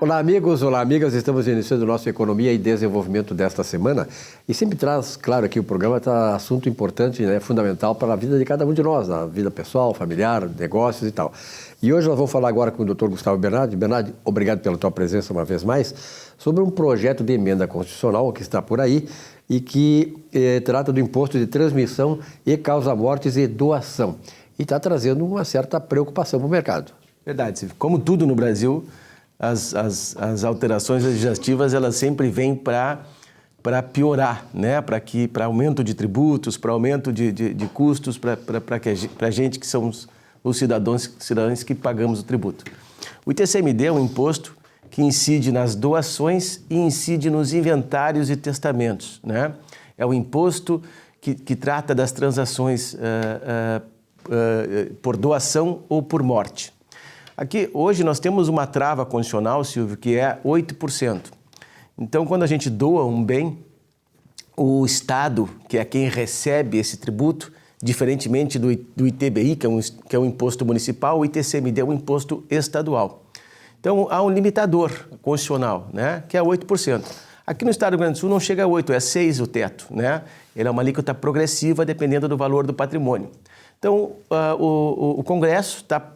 Olá, amigos, olá, amigas. Estamos iniciando nossa Economia e Desenvolvimento desta semana e sempre traz, claro, que o programa está assunto importante, né, fundamental para a vida de cada um de nós, na vida pessoal, familiar, negócios e tal. E hoje nós vamos falar agora com o Dr. Gustavo Bernardi. Bernardi, obrigado pela tua presença uma vez mais, sobre um projeto de emenda constitucional que está por aí e que trata do imposto de transmissão e causa-mortes e doação. E está trazendo uma certa preocupação para o mercado. Verdade, Silvio. Como tudo no Brasil, as alterações legislativas elas sempre vêm para piorar, né? Para aumento de tributos, para aumento de custos, para a gente que somos os cidadãos que pagamos o tributo. O ITCMD é um imposto que incide nas doações e incide nos inventários e testamentos, né? É um imposto que trata das transações por doação ou por morte. Aqui, hoje, nós temos uma trava condicional, Silvio, que é 8%. Então, quando a gente doa um bem, o Estado, que é quem recebe esse tributo, diferentemente do ITBI, que é um imposto municipal, o ITCMD é um imposto estadual. Então, há um limitador constitucional, né, que é 8%. Aqui no Estado do Rio Grande do Sul não chega a 8%, é 6% o teto, né? Ele é uma alíquota progressiva dependendo do valor do patrimônio. Então, o Congresso está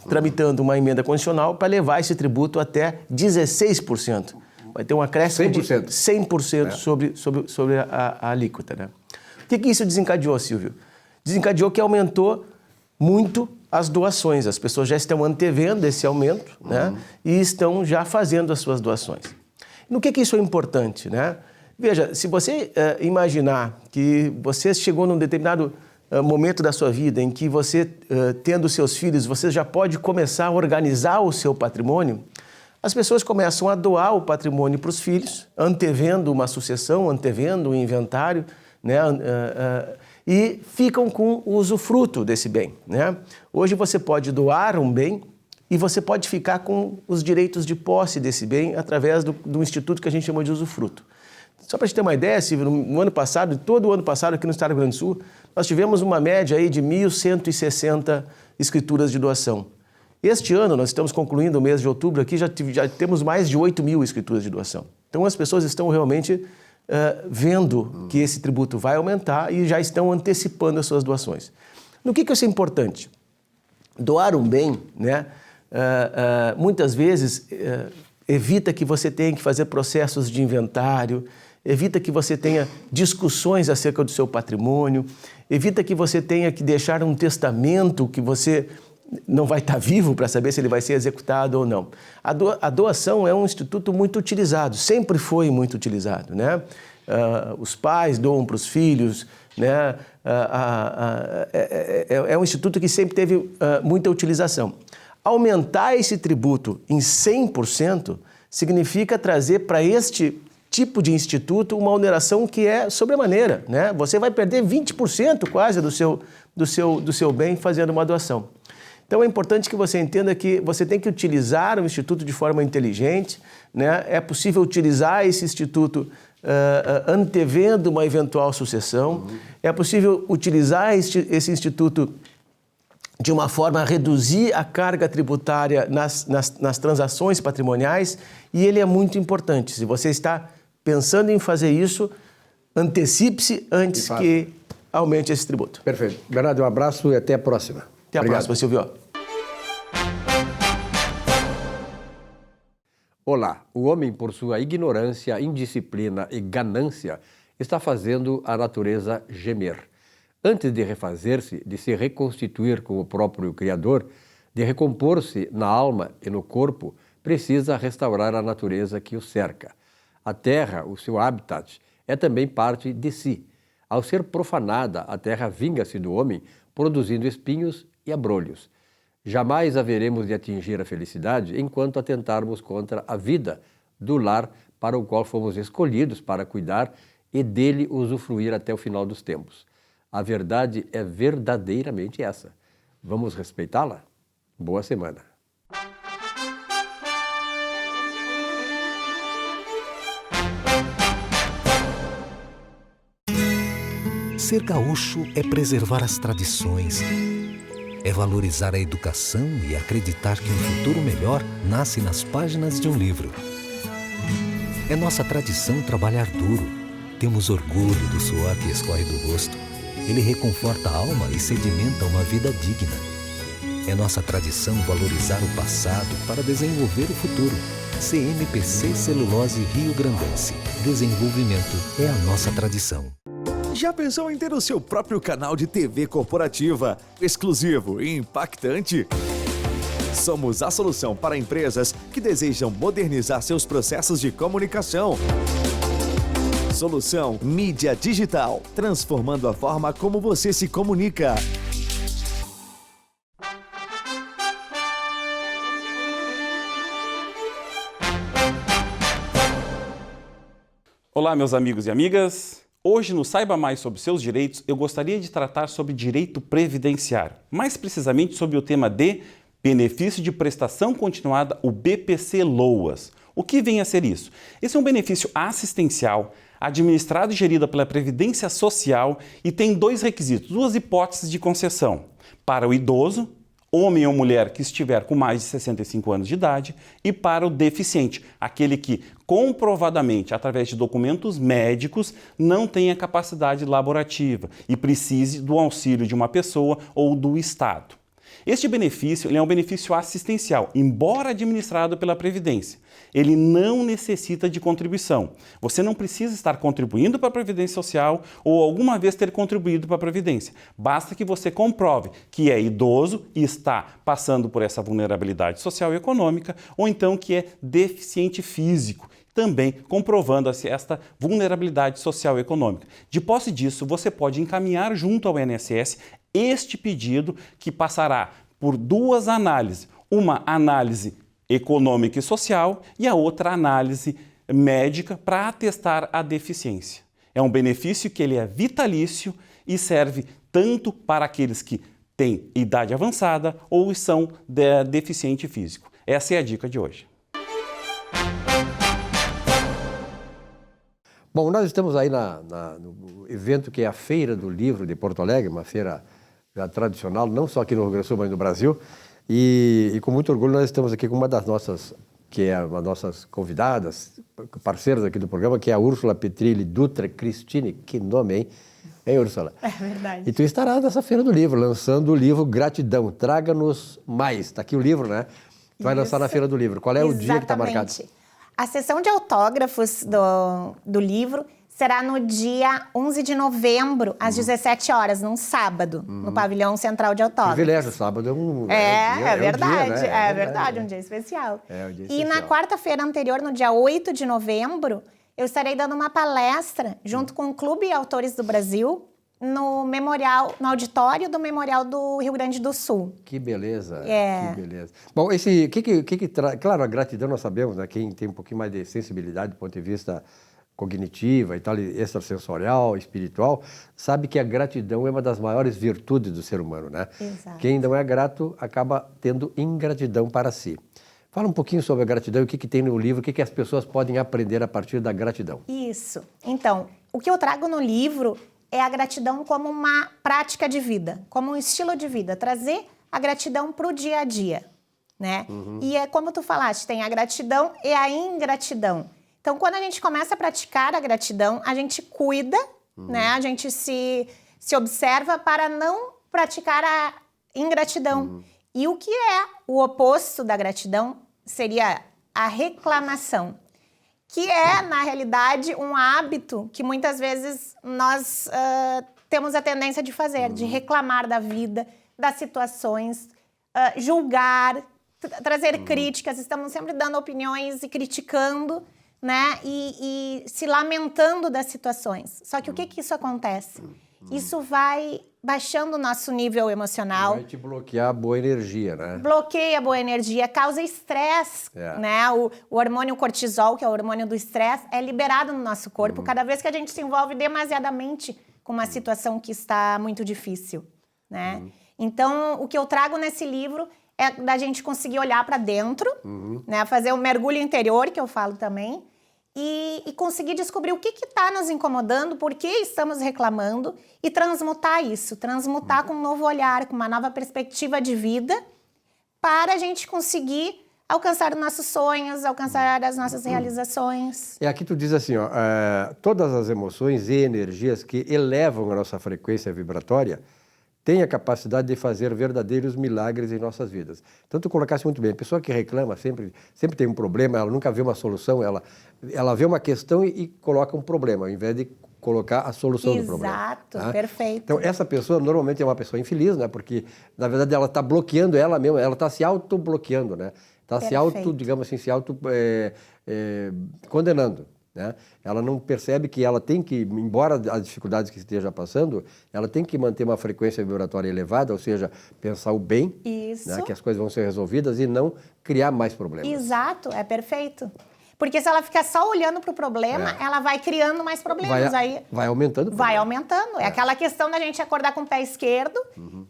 tramitando uma emenda constitucional para levar esse tributo até 16%. Vai ter um acréscimo 100%. de 100% sobre a alíquota, né? O que isso desencadeou, Silvio? Desencadeou que aumentou muito as doações. As pessoas já estão antevendo esse aumento, né? E estão já fazendo as suas doações. No que isso é importante, né? Veja, se você imaginar que você chegou num determinado momento da sua vida em que você, tendo seus filhos, você já pode começar a organizar o seu patrimônio, as pessoas começam a doar o patrimônio para os filhos, antevendo uma sucessão, antevendo um inventário, né? E ficam com o usufruto desse bem, né? Hoje você pode doar um bem e você pode ficar com os direitos de posse desse bem através do instituto que a gente chama de usufruto. Só para a gente ter uma ideia, Silvio, no ano passado, todo o ano passado aqui no Estado do Rio Grande do Sul, nós tivemos uma média aí de 1.160 escrituras de doação. Este ano, nós estamos concluindo o mês de outubro aqui, já temos mais de 8.000 escrituras de doação. Então as pessoas estão realmente vendo que esse tributo vai aumentar e já estão antecipando as suas doações. No que isso é importante? Doar um bem, né, muitas vezes evita que você tenha que fazer processos de inventário, evita que você tenha discussões acerca do seu patrimônio, evita que você tenha que deixar um testamento que você não vai estar vivo para saber se ele vai ser executado ou não. A doação é um instituto muito utilizado, sempre foi muito utilizado, né? Os pais doam para os filhos, né? É um instituto que sempre teve muita utilização. Aumentar esse tributo em 100% significa trazer para este tipo de instituto uma oneração que é sobremaneira, né? Você vai perder 20% quase do seu bem fazendo uma doação. Então é importante que você entenda que você tem que utilizar o instituto de forma inteligente, né? É possível utilizar esse instituto antevendo uma eventual sucessão, é possível utilizar esse instituto de uma forma a reduzir a carga tributária nas transações patrimoniais, e ele é muito importante. Se você está pensando em fazer isso, antecipe-se antes que aumente esse tributo. Perfeito. Bernardo, um abraço e até a próxima. Até a próxima, Silvio. Olá, o homem, por sua ignorância, indisciplina e ganância, está fazendo a natureza gemer. Antes de refazer-se, de se reconstituir com o próprio Criador, de recompor-se na alma e no corpo, precisa restaurar a natureza que o cerca. A terra, o seu habitat, é também parte de si. Ao ser profanada, a terra vinga-se do homem, produzindo espinhos e abrolhos. Jamais haveremos de atingir a felicidade enquanto atentarmos contra a vida do lar para o qual fomos escolhidos para cuidar e dele usufruir até o final dos tempos. A verdade é verdadeiramente essa. Vamos respeitá-la? Boa semana. Ser gaúcho é preservar as tradições, É valorizar a educação e acreditar que um futuro melhor nasce nas páginas de um livro. É nossa tradição trabalhar duro. Temos orgulho do suor que escorre do rosto. Ele reconforta a alma e sedimenta uma vida digna. É nossa tradição valorizar o passado para desenvolver o futuro. CMPC Celulose Rio Grandense. Desenvolvimento é a nossa tradição. Já pensou em ter o seu próprio canal de TV corporativa, exclusivo e impactante? Somos a solução para empresas que desejam modernizar seus processos de comunicação. Solução Mídia Digital, transformando a forma como você se comunica. Olá, meus amigos e amigas. Hoje, no Saiba Mais sobre seus direitos, eu gostaria de tratar sobre direito previdenciário, mais precisamente sobre o tema de benefício de prestação continuada, o BPC-LOAS. O que vem a ser isso? Esse é um benefício assistencial, administrado e gerido pela Previdência Social e tem dois requisitos, duas hipóteses de concessão. Para o idoso, homem ou mulher que estiver com mais de 65 anos de idade, e para o deficiente, aquele que comprovadamente, através de documentos médicos, não tenha capacidade laborativa e precise do auxílio de uma pessoa ou do Estado. Este benefício ele é um benefício assistencial, embora administrado pela Previdência. Ele não necessita de contribuição. Você não precisa estar contribuindo para a Previdência Social ou alguma vez ter contribuído para a Previdência. Basta que você comprove que é idoso e está passando por essa vulnerabilidade social e econômica, ou então que é deficiente físico, também comprovando esta vulnerabilidade social e econômica. De posse disso, você pode encaminhar junto ao INSS este pedido que passará por duas análises. Uma análise econômica e social e a outra análise médica para atestar a deficiência. É um benefício que ele é vitalício e serve tanto para aqueles que têm idade avançada ou são deficiente físico. Essa é a dica de hoje. Bom, nós estamos aí no evento que é a Feira do Livro de Porto Alegre, uma feira já tradicional, não só aqui no Rio Grande do Sul, mas no Brasil. E com muito orgulho nós estamos aqui com uma das nossas, que é uma das nossas convidadas, parceiras aqui do programa, que é a Úrsula Petrilli Dutra Cristine. Que nome, hein? Hein, Úrsula? É verdade. E tu estará nessa Feira do Livro, lançando o livro Gratidão, Traga-nos Mais. Está aqui o livro, né? Tu vai lançar na Feira do Livro. Qual é o dia que está marcado? A sessão de autógrafos do livro será no dia 11 de novembro, às 17 horas, num sábado, no Pavilhão Central de Autógrafos. Privilégio, sábado é um... É verdade, um dia, né? é verdade, um dia especial. É um dia E especial. na quarta-feira anterior, no dia 8 de novembro, eu estarei dando uma palestra junto com o Clube Autores do Brasil, no memorial, no auditório do Memorial do Rio Grande do Sul. Que beleza, É. que beleza. Bom, claro, a gratidão nós sabemos, né? Quem tem um pouquinho mais de sensibilidade do ponto de vista cognitiva e tal, extrasensorial, espiritual, sabe que a gratidão é uma das maiores virtudes do ser humano, né? Exato. Quem não é grato acaba tendo ingratidão para si. Fala um pouquinho sobre a gratidão, o que tem no livro, o que as pessoas podem aprender a partir da gratidão. Isso. Então, o que eu trago no livro é a gratidão como uma prática de vida, como um estilo de vida, trazer a gratidão para o dia a dia, né? E é como tu falaste, tem a gratidão e a ingratidão. Então, quando a gente começa a praticar a gratidão, a gente cuida, né? A gente se observa para não praticar a ingratidão. E o que é o oposto da gratidão seria a reclamação, que é, na realidade, um hábito que muitas vezes nós temos a tendência de fazer, de reclamar da vida, das situações, julgar, trazer críticas, estamos sempre dando opiniões e criticando, né? E se lamentando das situações. Só que o que isso acontece? Isso vai baixando o nosso nível emocional. Vai te bloquear a boa energia, né? Bloqueia a boa energia, causa estresse, né? O hormônio cortisol, que é o hormônio do estresse, é liberado no nosso corpo cada vez que a gente se envolve demasiadamente com uma situação que está muito difícil, né? Então, o que eu trago nesse livro é da gente conseguir olhar para dentro, né? Fazer um mergulho interior, que eu falo também, e conseguir descobrir o que está nos incomodando, por que estamos reclamando e transmutar isso, transmutar com um novo olhar, com uma nova perspectiva de vida, para a gente conseguir alcançar os nossos sonhos, alcançar as nossas realizações. E aqui tu diz assim, ó, todas as emoções e energias que elevam a nossa frequência vibratória têm a capacidade de fazer verdadeiros milagres em nossas vidas. Então tu colocaste muito bem, a pessoa que reclama sempre tem um problema, ela nunca vê uma solução, ela vê uma questão e coloca um problema, ao invés de colocar a solução do problema. Exato, Tá? perfeito. Então essa pessoa normalmente é uma pessoa infeliz, né? Porque na verdade ela está bloqueando ela mesma, ela está se auto-bloqueando, né? Está se digamos assim, condenando. Né? Ela não percebe que ela tem que, embora as dificuldades que esteja passando, ela tem que manter uma frequência vibratória elevada, ou seja, pensar o bem, né? Que as coisas vão ser resolvidas e não criar mais problemas. Exato, é perfeito. Porque se ela ficar só olhando para o problema, ela vai criando mais problemas. Vai aumentando. Vai aumentando. É aquela questão da gente acordar com o pé esquerdo,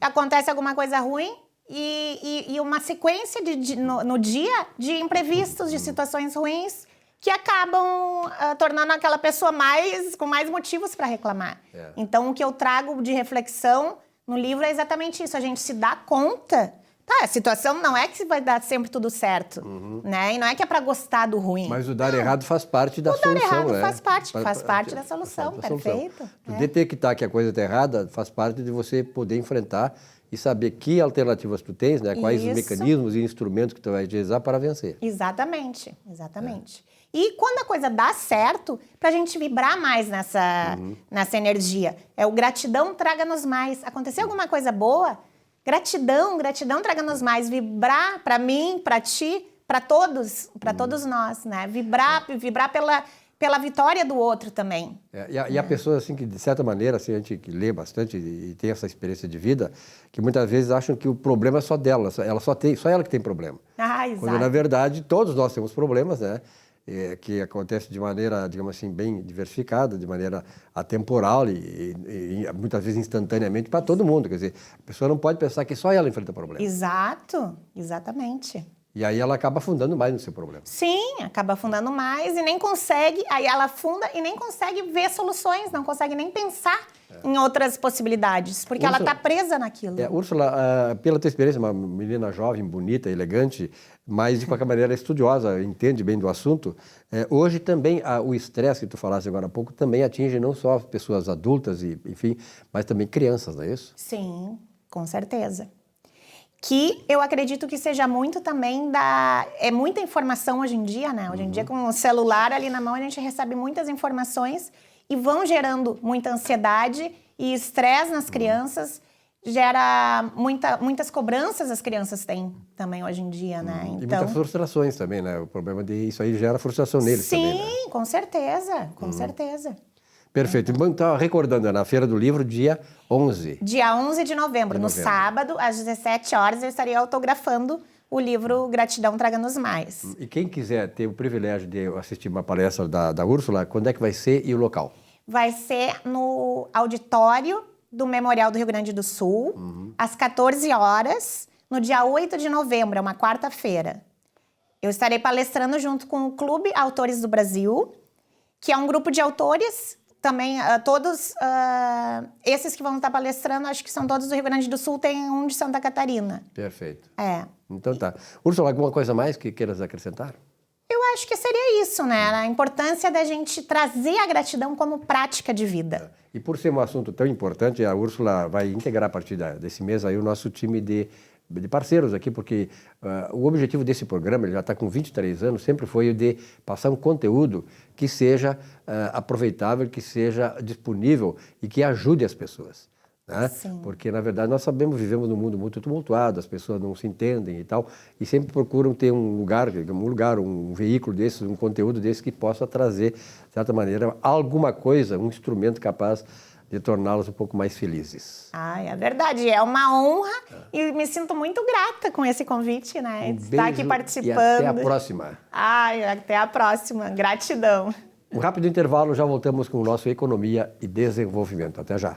acontece alguma coisa ruim, e uma sequência no dia de imprevistos, de situações ruins, que acabam tornando aquela pessoa com mais motivos para reclamar. Então, o que eu trago de reflexão no livro é exatamente isso, a gente se dá conta. A situação não é que vai dar sempre tudo certo, né? E não é que é para gostar do ruim. Mas o dar errado faz parte da solução, né? O dar errado faz parte da solução, perfeito. Detectar que a coisa está errada faz parte de você poder enfrentar e saber que alternativas tu tens, né? Quais os mecanismos e instrumentos que tu vai utilizar para vencer. Exatamente. E quando a coisa dá certo, para a gente vibrar mais nessa energia. É o gratidão traga-nos mais. Aconteceu alguma coisa boa? Gratidão traga-nos mais. Vibrar para mim, para ti, para todos nós, né? Vibrar pela vitória do outro também. E a pessoa, assim, que de certa maneira, assim, a gente que lê bastante e tem essa experiência de vida, que muitas vezes acham que o problema é só dela, só ela que tem problema. Exato. Quando, na verdade, todos nós temos problemas, né? Que acontece de maneira, digamos assim, bem diversificada, de maneira atemporal e muitas vezes instantaneamente para todo mundo. Quer dizer, a pessoa não pode pensar que só ela enfrenta problema. Exato, exatamente. E aí ela acaba afundando mais no seu problema. Sim, acaba afundando mais e nem consegue, aí ela afunda e nem consegue ver soluções, não consegue nem pensar em outras possibilidades, porque ela está presa naquilo. Úrsula, pela tua experiência, uma menina jovem, bonita, elegante, mas de qualquer maneira estudiosa, entende bem do assunto, hoje também o estresse que tu falaste agora há pouco também atinge não só pessoas adultas, enfim, mas também crianças, não é isso? Sim, com certeza. Que eu acredito que seja muito também é muita informação hoje em dia, né? Hoje em dia, com o celular ali na mão, a gente recebe muitas informações e vão gerando muita ansiedade e estresse nas crianças, gera muitas cobranças as crianças têm também hoje em dia, né? E muitas frustrações também, né? O problema isso aí gera frustração neles também, né? Sim, com certeza, com certeza. Perfeito. Então, recordando, na Feira do Livro, dia 11. Dia 11 de novembro, no sábado, às 17 horas, eu estarei autografando o livro Gratidão Traga-nos Mais. E quem quiser ter o privilégio de assistir uma palestra da Úrsula, quando é que vai ser e o local? Vai ser no auditório do Memorial do Rio Grande do Sul, às 14 horas, no dia 8 de novembro, é uma quarta-feira. Eu estarei palestrando junto com o Clube Autores do Brasil, que é um grupo de autores. Também, todos esses que vão estar palestrando, acho que são todos do Rio Grande do Sul, tem um de Santa Catarina. Perfeito. Então tá. Úrsula, alguma coisa mais que queiras acrescentar? Eu acho que seria isso, né? A importância da gente trazer a gratidão como prática de vida. E por ser um assunto tão importante, a Úrsula vai integrar a partir desse mês aí o nosso time de parceiros aqui, porque o objetivo desse programa, ele já está com 23 anos, sempre foi o de passar um conteúdo que seja aproveitável, que seja disponível e que ajude as pessoas. Né? Porque, na verdade, nós vivemos num mundo muito tumultuado, as pessoas não se entendem e tal, e sempre procuram ter um veículo desse, um conteúdo desse que possa trazer, de certa maneira, alguma coisa, um instrumento capaz de torná-los um pouco mais felizes. É verdade, é uma honra e me sinto muito grata com esse convite, né? De estar aqui participando. E até a próxima. Até a próxima. Gratidão. Um rápido intervalo, já voltamos com o nosso Economia e Desenvolvimento. Até já.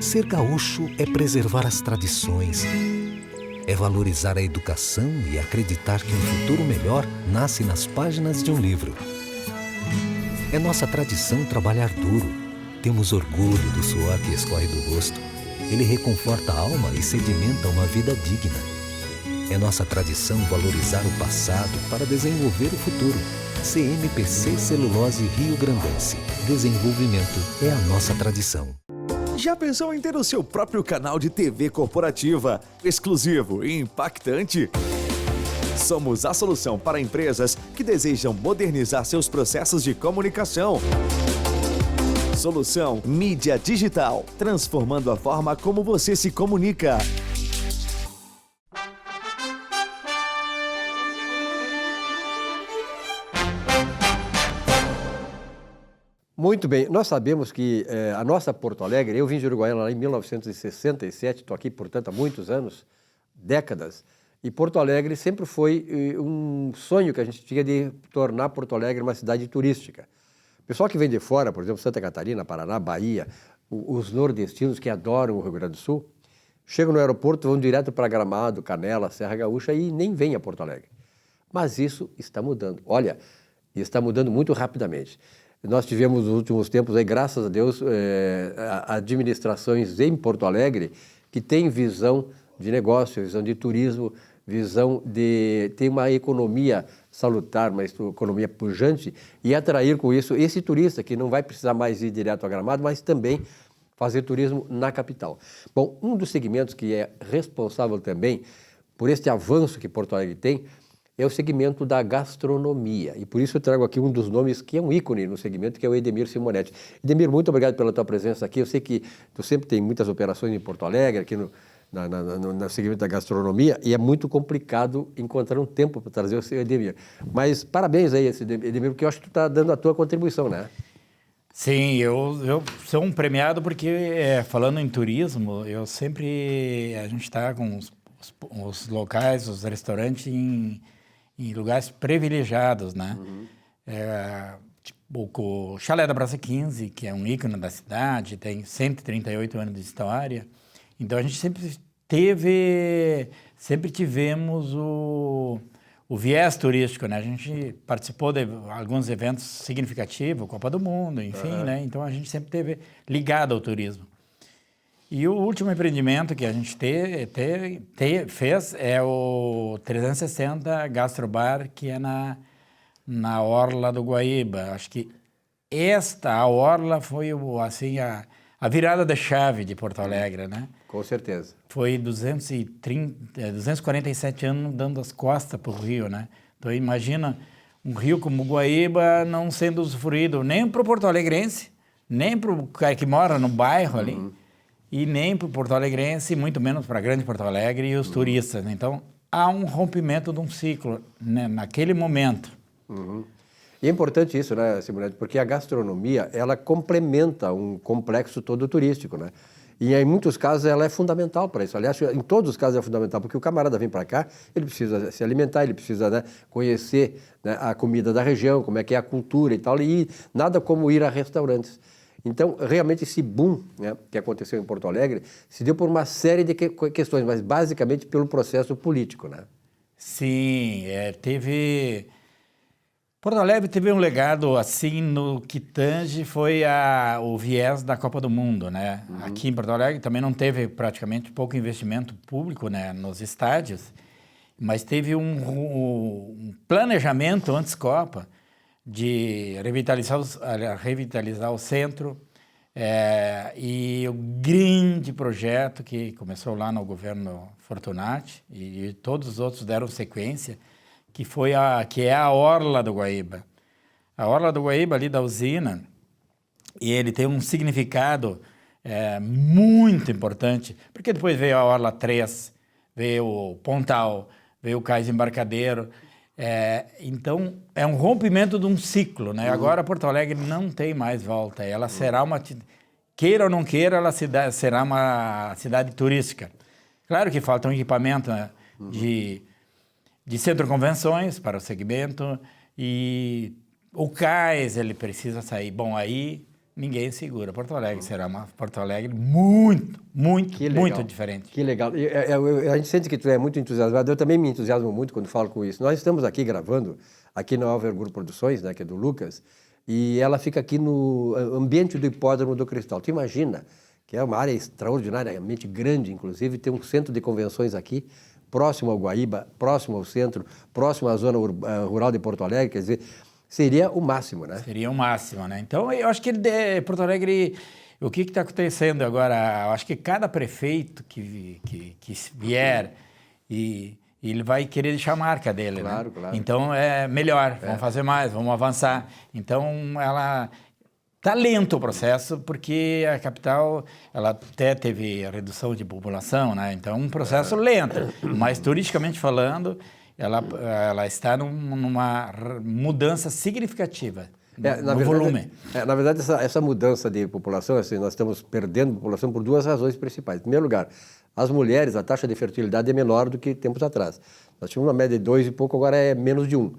Ser gaúcho é preservar as tradições, é valorizar a educação e acreditar que um futuro melhor nasce nas páginas de um livro. É nossa tradição trabalhar duro. Temos orgulho do suor que escorre do rosto. Ele reconforta a alma e sedimenta uma vida digna. É nossa tradição valorizar o passado para desenvolver o futuro. CMPC Celulose Rio Grandense. Desenvolvimento é a nossa tradição. Já pensou em ter o seu próprio canal de TV corporativa, exclusivo e impactante? Somos a solução para empresas que desejam modernizar seus processos de comunicação. Solução Mídia Digital, transformando a forma como você se comunica. Muito bem, nós sabemos que a nossa Porto Alegre, eu vim de Uruguaiana lá em 1967, estou aqui, portanto, há muitos anos, décadas, e Porto Alegre sempre foi um sonho que a gente tinha de tornar Porto Alegre uma cidade turística. O pessoal que vem de fora, por exemplo, Santa Catarina, Paraná, Bahia, os nordestinos que adoram o Rio Grande do Sul, chegam no aeroporto, vão direto para Gramado, Canela, Serra Gaúcha e nem vêm a Porto Alegre. Mas isso está mudando. Olha, está mudando muito rapidamente. Nós tivemos nos últimos tempos, aí, graças a Deus, administrações em Porto Alegre que têm visão de negócio, visão de turismo, visão de ter uma economia salutar, uma economia pujante e atrair com isso esse turista que não vai precisar mais ir direto a Gramado, mas também fazer turismo na capital. Bom, um dos segmentos que é responsável também por este avanço que Porto Alegre tem é o segmento da gastronomia. E por isso eu trago aqui um dos nomes que é um ícone no segmento, que é o Edemir Simonetti. Edemir, muito obrigado pela tua presença aqui. Eu sei que tu sempre tem muitas operações em Porto Alegre, aqui no segmento da gastronomia, e é muito complicado encontrar um tempo para trazer o seu Edemir. Mas parabéns aí, Edemir, porque eu acho que tu está dando a tua contribuição, né? Sim, eu sou um premiado porque, falando em turismo, a gente está com os locais, os restaurantes em lugares privilegiados, né? Tipo o Chalé da Praça 15, que é um ícone da cidade, tem 138 anos de história. Então, a gente sempre tivemos o viés turístico, né? A gente participou de alguns eventos significativos, Copa do Mundo, enfim, né? Então, a gente sempre teve ligado ao turismo. E o último empreendimento que a gente fez é o 360 Gastrobar, que é na Orla do Guaíba. Acho que a Orla foi a virada da chave de Porto Alegre, né? Com certeza. Foi 247 anos dando as costas para o rio, né? Então imagina um rio como o Guaíba não sendo usufruído nem para o porto-alegrense, nem para o cara que mora no bairro ali, e nem para o porto-alegrense, muito menos para a grande Porto Alegre e os turistas. Então, há um rompimento de um ciclo, né, naquele momento. E é importante isso, né, Simonetti? Porque a gastronomia, ela complementa um complexo todo turístico, né? E em muitos casos ela é fundamental para isso. Aliás, em todos os casos é fundamental, porque o camarada vem para cá, ele precisa se alimentar, ele precisa, né, conhecer, né, a comida da região, como é que é a cultura e tal, e nada como ir a restaurantes. Então, realmente esse boom, né, que aconteceu em Porto Alegre se deu por uma série de questões, mas basicamente pelo processo político, né? Sim, Porto Alegre teve um legado assim no que tange foi o viés da Copa do Mundo, né? Aqui em Porto Alegre também não teve praticamente pouco investimento público, né, nos estádios, mas teve um planejamento antes Copa de revitalizar o centro e o grande projeto que começou lá no governo Fortunati e todos os outros deram sequência, que é a Orla do Guaíba. A Orla do Guaíba, ali da usina, e ele tem um significado muito importante, porque depois veio a Orla 3, veio o Pontal, veio o Cais Embarcadeiro. Então, é um rompimento de um ciclo, né? Agora, Porto Alegre não tem mais volta. Ela será queira ou não queira, ela será uma cidade turística. Claro que falta um equipamento, né, de centro de convenções para o segmento, e o cais, ele precisa sair. Bom, aí ninguém segura. Porto Alegre será uma Porto Alegre muito, muito, muito diferente. Que legal. A gente sente que tu é muito entusiasmado, eu também me entusiasmo muito quando falo com isso. Nós estamos aqui gravando, aqui na Alvergur Produções, né, que é do Lucas, e ela fica aqui no ambiente do Hipódromo do Cristal. Tu imagina que é uma área extraordinariamente grande, inclusive, tem um centro de convenções aqui, próximo ao Guaíba, próximo ao centro, próximo à zona rural de Porto Alegre, quer dizer, seria o máximo, né? Seria o máximo, né? Então, eu acho que Porto Alegre, o que está acontecendo agora? Eu acho que cada prefeito que vier, ele vai querer deixar a marca dele, claro, né? Claro. Então, é melhor, vamos fazer mais, vamos avançar. Então, está lento o processo, porque a capital, ela até teve a redução de população, né? Então, um processo lento, mas turisticamente falando, ela está numa mudança significativa no volume. Na verdade, essa mudança de população, assim, nós estamos perdendo população por duas razões principais. Em primeiro lugar, as mulheres, a taxa de fertilidade é menor do que tempos atrás. Nós tínhamos uma média de 2 e pouco, agora é menos de 1. Em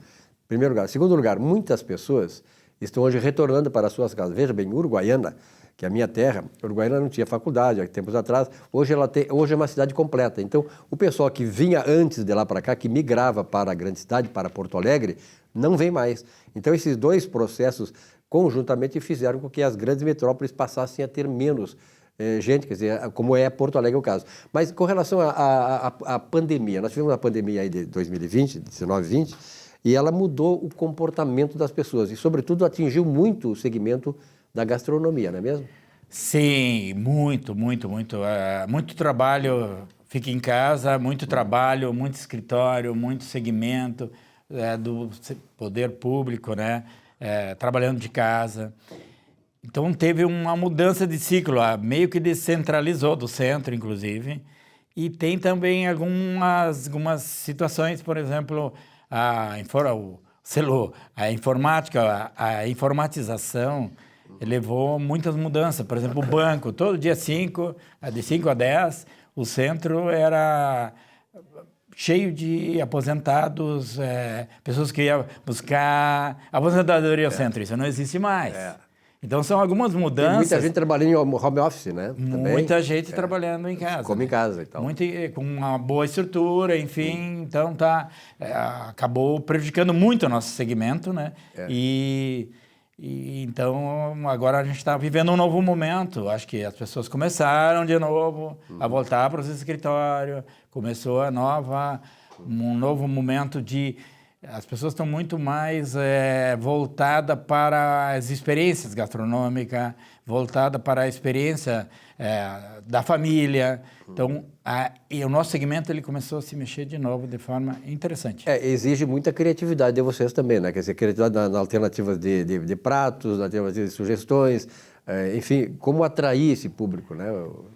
primeiro lugar. Em segundo lugar, muitas pessoas estão hoje retornando para as suas casas. Veja bem, Uruguaiana, que é a minha terra, Uruguaiana não tinha faculdade há tempos atrás, hoje é uma cidade completa. Então, o pessoal que vinha antes de lá para cá, que migrava para a grande cidade, para Porto Alegre, não vem mais. Então, esses dois processos conjuntamente fizeram com que as grandes metrópoles passassem a ter menos gente, quer dizer, como é Porto Alegre o caso. Mas com relação à pandemia, nós tivemos uma pandemia aí de 2020, 19, 20, e ela mudou o comportamento das pessoas e, sobretudo, atingiu muito o segmento da gastronomia, não é mesmo? Sim, muito, muito, muito. Muito trabalho, fica em casa, muito trabalho, muito escritório, muito segmento do poder público, né? Trabalhando de casa. Então, teve uma mudança de ciclo, meio que descentralizou do centro, inclusive, e tem também algumas situações, por exemplo, a informática, a informatização levou muitas mudanças. Por exemplo, o banco, todo dia de 5 a 10, o centro era cheio de aposentados, pessoas que iam buscar aposentadoria ao centro. Isso não existe mais. Então, são algumas mudanças. Tem muita gente trabalhando em home office, né? Muita gente trabalhando em casa. Como em casa e tal. Com uma boa estrutura, enfim. Então, acabou prejudicando muito o nosso segmento, né? Então, agora a gente está vivendo um novo momento. Acho que as pessoas começaram de novo a voltar para os escritórios. Começou um novo momento de... As pessoas estão muito mais voltadas para as experiências gastronômicas, voltadas para a experiência da família. Então, e o nosso segmento ele começou a se mexer de novo de forma interessante. Exige muita criatividade de vocês também, né? Quer dizer, criatividade na alternativas de pratos, na alternativas de sugestões, enfim, como atrair esse público, né,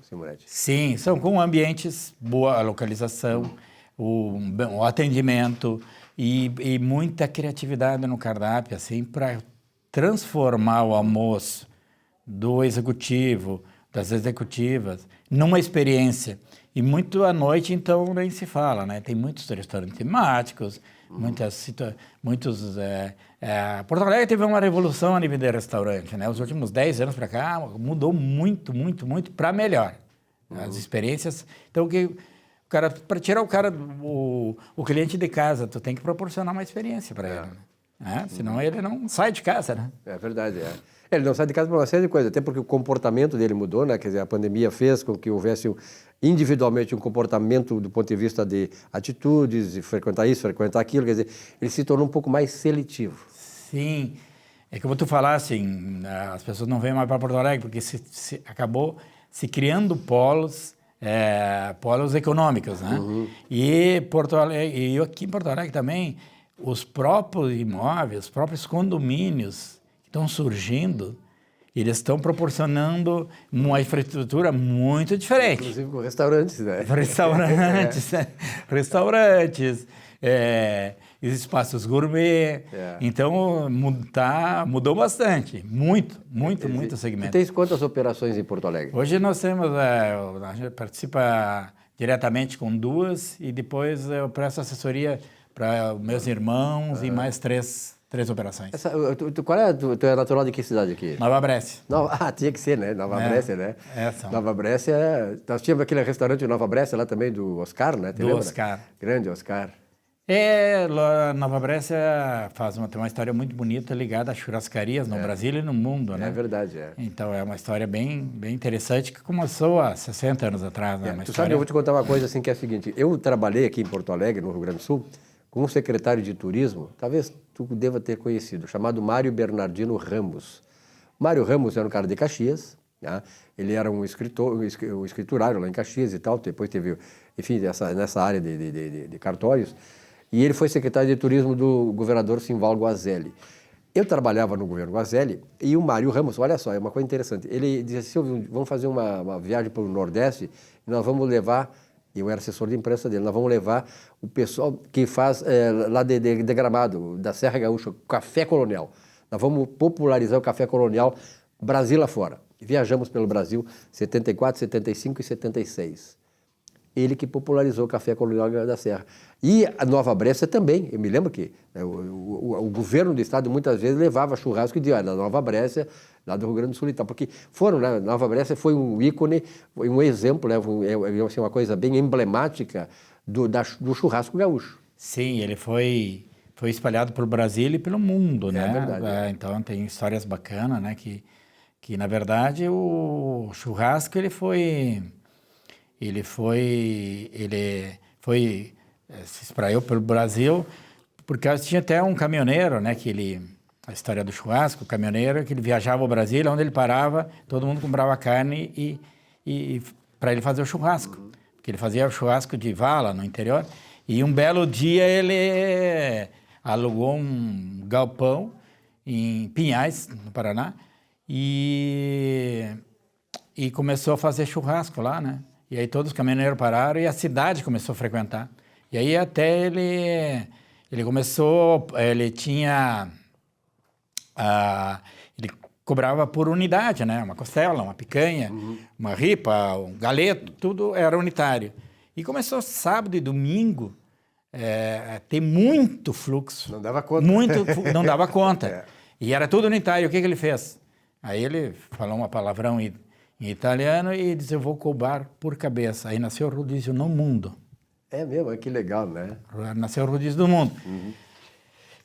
Simonetti? Sim, são com ambientes, boa localização, o atendimento e muita criatividade no cardápio, assim, para transformar o almoço do executivo, das executivas, numa experiência. E muito à noite, então, nem se fala, né? Tem muitos restaurantes temáticos, muitos... Porto Alegre teve uma revolução a nível de restaurante, né? Os últimos 10 anos para cá, mudou muito, muito, muito para melhor. As experiências... Então, para tirar o cliente de casa, tu tem que proporcionar uma experiência para ele, né? Senão ele não sai de casa, né? É verdade, Ele não sai de casa por uma série de coisas, até porque o comportamento dele mudou, né? Quer dizer, a pandemia fez com que houvesse individualmente um comportamento do ponto de vista de atitudes, de frequentar isso, frequentar aquilo, quer dizer, ele se tornou um pouco mais seletivo. Sim, é como tu falaste, as pessoas não vêm mais para Porto Alegre porque acabou se criando polos econômicos, né? E aqui em Porto Alegre também, os próprios imóveis, os próprios condomínios que estão surgindo, eles estão proporcionando uma infraestrutura muito diferente. Inclusive com restaurantes, né? Restaurantes, espaços gourmet. Então, mudou bastante. Muito o segmento. E tem quantas operações em Porto Alegre? Hoje nós temos, a gente participa diretamente com 2 e depois eu presto assessoria para meus irmãos e mais três 3 operações. Tu é natural de que cidade aqui? Nova Brécia. Tinha que ser, né? Nova Brécia, né? São. Nova Brécia, nós tínhamos aquele restaurante Nova Brécia lá também do Oscar, né? Do Oscar. Grande Oscar. Nova Brécia tem uma história muito bonita ligada a churrascarias no Brasil e no mundo, né? É verdade, Então é uma história bem interessante que começou há 60 anos atrás, né? Tu sabe, eu vou te contar uma coisa assim que é a seguinte, eu trabalhei aqui em Porto Alegre, no Rio Grande do Sul, com um secretário de turismo, talvez tu deva ter conhecido, chamado Mário Bernardino Ramos. Mário Ramos era um cara de Caxias, né? Ele era um escriturário lá em Caxias e tal, depois teve, enfim, nessa área de cartórios, e ele foi secretário de turismo do governador Simval Guazelli. Eu trabalhava no governo Guazelli e o Mário Ramos, olha só, é uma coisa interessante, ele disse assim, Silvio, vamos fazer uma viagem para o Nordeste e nós vamos levar, eu era assessor de imprensa dele, nós vamos levar o pessoal que faz lá de Gramado, da Serra Gaúcha, Café Colonial. Nós vamos popularizar o Café Colonial Brasil afora. Viajamos pelo Brasil 74, 75 e 76. Ele que popularizou o Café Colonial da Serra. E a Nova Brécia também. Eu me lembro que o governo do estado muitas vezes levava churrasco de na Nova Brécia, lá do Rio Grande do Sul e tal, porque foram, né? Nova Brécia foi um ícone, foi um exemplo, né? Assim, uma coisa bem emblemática do churrasco gaúcho. Sim, ele foi espalhado pelo Brasil e pelo mundo, né? É verdade. Então tem histórias bacanas, né? Que na verdade o churrasco ele se espraiou pelo Brasil, porque tinha até um caminhoneiro, né, a história do churrasco, o caminhoneiro que ele viajava ao Brasil, onde ele parava, todo mundo comprava carne e para ele fazer o churrasco, porque ele fazia o churrasco de vala no interior, e um belo dia ele alugou um galpão em Pinhais, no Paraná, e começou a fazer churrasco lá, né? E aí todos os caminhoneiros pararam e a cidade começou a frequentar. E aí até ele começou, ele cobrava por unidade, né? Uma costela, uma picanha, uma ripa, um galeto, tudo era unitário. E começou sábado e domingo ter muito fluxo. Não dava conta. Não dava conta. E era tudo unitário. O que ele fez? Aí ele falou uma palavrão em italiano e disse, eu vou cobrar por cabeça. Aí nasceu o rodízio no mundo. É mesmo, que legal, né? Nasceu o rodízio do mundo.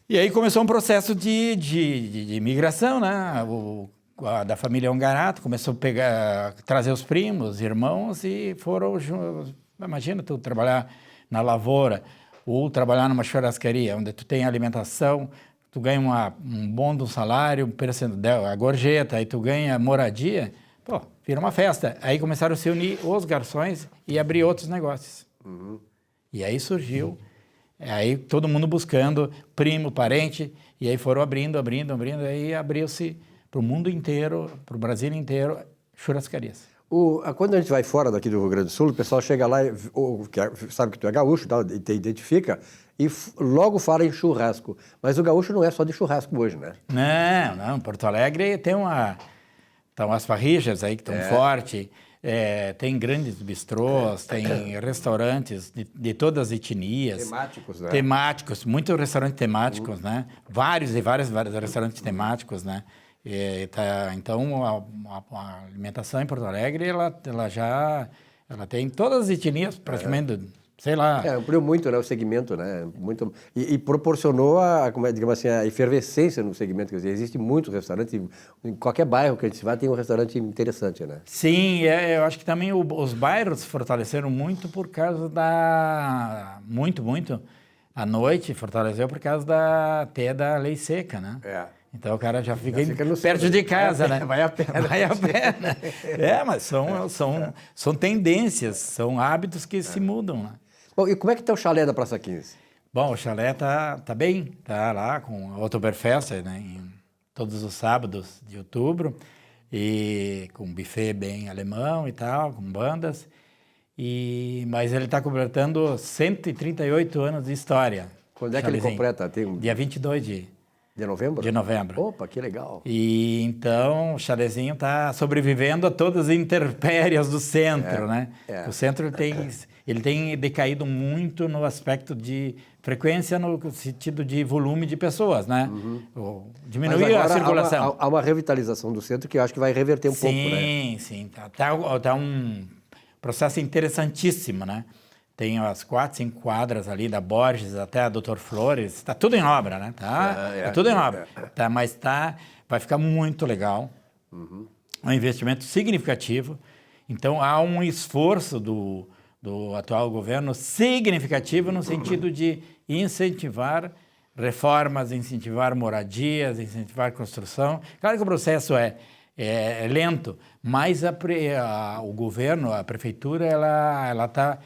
E aí começou um processo de imigração, né? Da família Ongarato começou a trazer os primos, irmãos e foram... Imagina tu trabalhar na lavoura ou trabalhar numa churrascaria, onde tu tem alimentação, tu ganha um bom salário, a gorjeta, aí tu ganha moradia, pô, vira uma festa. Aí começaram a se unir os garçons e abrir outros negócios. E aí surgiu, aí todo mundo buscando primo, parente, e aí foram abrindo, aí abriu-se para o mundo inteiro, para o Brasil inteiro, churrascarias. Quando a gente vai fora daqui do Rio Grande do Sul, o pessoal chega lá e sabe que tu é gaúcho, e te identifica, e logo fala em churrasco. Mas o gaúcho não é só de churrasco hoje, né? Não. Porto Alegre tem estão as farrijas aí que estão fortes, tem grandes bistrôs, tem restaurantes de todas as etnias. Temáticos, né? Temáticos, muitos restaurantes temáticos, né? Vários restaurantes temáticos, né? Então, a alimentação em Porto Alegre, ela tem todas as etnias, praticamente, sei lá. Ampliou muito, né, o segmento, né? Muito, e proporcionou digamos assim, a efervescência no segmento. Quer dizer, existe muitos restaurantes, em qualquer bairro que a gente vai tem um restaurante interessante, né? Sim, eu acho que também os bairros fortaleceram muito por causa muito, à noite fortaleceu por causa até da lei seca, né? Então o cara já fica perto de casa, né? Vai a pé. Né? Mas são tendências, são hábitos que se mudam, né? Bom, e como é que está o chalé da Praça 15? Bom, o chalé tá bem, tá lá com a Oktoberfest, né? Todos os sábados de outubro, e com um buffet bem alemão e tal, com bandas. Mas ele está completando 138 anos de história. Quando é que ele completa? Dia 22 de novembro? De novembro. Opa, que legal. E então o chalezinho está sobrevivendo a todas as intempéries do centro, né? O centro ele tem decaído muito no aspecto de frequência, no sentido de volume de pessoas, né? Diminuir a circulação. Há uma revitalização do centro que eu acho que vai reverter um pouco, né? Sim. Tá um processo interessantíssimo, né? Tem as 4, 5 quadras ali, da Borges até a Doutor Flores, está tudo em obra, né? Tá tudo em obra. Mas vai ficar muito legal. Um investimento significativo. Então, há um esforço do atual governo significativo no sentido de incentivar reformas, incentivar moradias, incentivar construção. Claro que o processo é lento, mas o governo, a prefeitura, ela está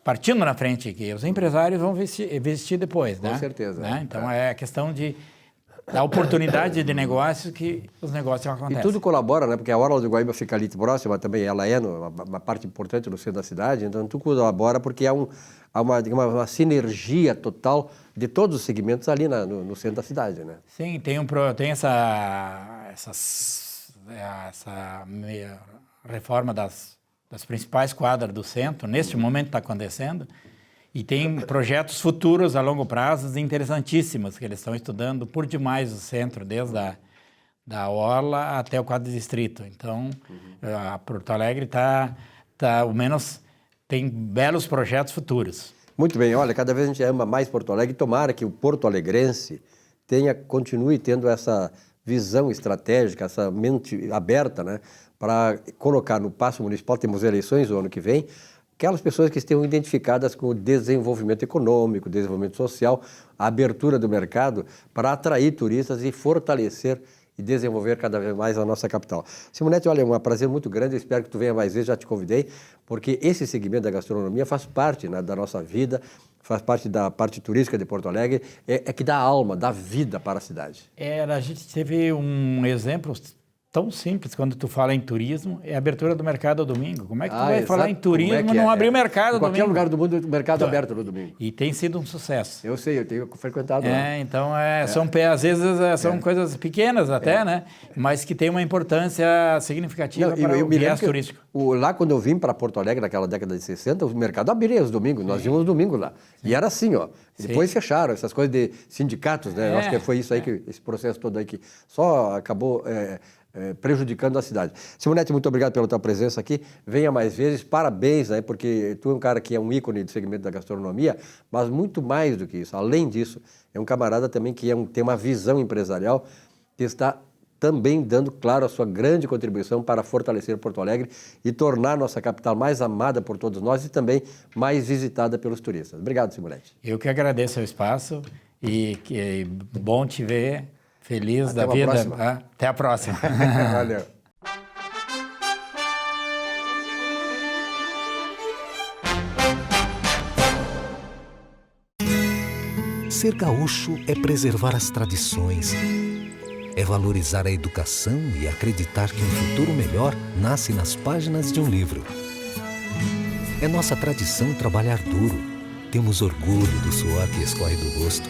partindo na frente aqui. Os empresários vão investir depois, né? Com certeza. Né? Então, é a questão da oportunidade de negócios que os negócios acontecem. E tudo colabora, né? Porque a Orla do Guaíba fica ali próxima também, ela é uma parte importante no centro da cidade, então tudo colabora porque há uma sinergia total de todos os segmentos ali no centro da cidade, né? Sim, tem essa reforma das principais quadras do centro, neste momento está acontecendo, e tem projetos futuros a longo prazo interessantíssimos que eles estão estudando por demais o centro, desde da Orla até o quadro distrito. Então, a Porto Alegre ao menos tem belos projetos futuros. Muito bem, olha, cada vez a gente ama mais Porto Alegre, tomara que o porto-alegrense continue tendo essa visão estratégica, essa mente aberta, né, para colocar no Paço Municipal, temos eleições o ano que vem, aquelas pessoas que estejam identificadas com o desenvolvimento econômico, desenvolvimento social, a abertura do mercado para atrair turistas e fortalecer e desenvolver cada vez mais a nossa capital. Simonete, olha, é um prazer muito grande, eu espero que tu venha mais vezes, já te convidei, porque esse segmento da gastronomia faz parte, né, da nossa vida, faz parte da parte turística de Porto Alegre, é que dá alma, dá vida para a cidade. A gente teve um exemplo tão simples quando tu fala em turismo, é a abertura do mercado ao domingo. Como é que tu vai falar em turismo e não abrir o mercado ao domingo? Em qualquer lugar do mundo, o mercado aberto no domingo. E tem sido um sucesso. Eu sei, eu tenho frequentado lá. Então, às vezes são coisas pequenas até, né? Mas que tem uma importância significativa para o viés turístico. Lá, quando eu vim para Porto Alegre, naquela década de 60, o mercado abria os domingos, nós íamos domingo lá. E era assim, ó. Depois fecharam essas coisas de sindicatos, né? Eu acho que foi isso aí, esse processo todo aí que só acabou prejudicando a cidade. Simonete, muito obrigado pela tua presença aqui. Venha mais vezes, parabéns, né? Porque tu é um cara que é um ícone do segmento da gastronomia, mas muito mais do que isso. Além disso, é um camarada também que tem uma visão empresarial que está também dando, claro, a sua grande contribuição para fortalecer Porto Alegre e tornar nossa capital mais amada por todos nós e também mais visitada pelos turistas. Obrigado, Simonete. Eu que agradeço o espaço e que bom te ver, feliz Até da vida. Próxima. Até a próxima. Valeu. Ser gaúcho é preservar as tradições, é valorizar a educação e acreditar que um futuro melhor nasce nas páginas de um livro. É nossa tradição trabalhar duro. Temos orgulho do suor que escorre do rosto.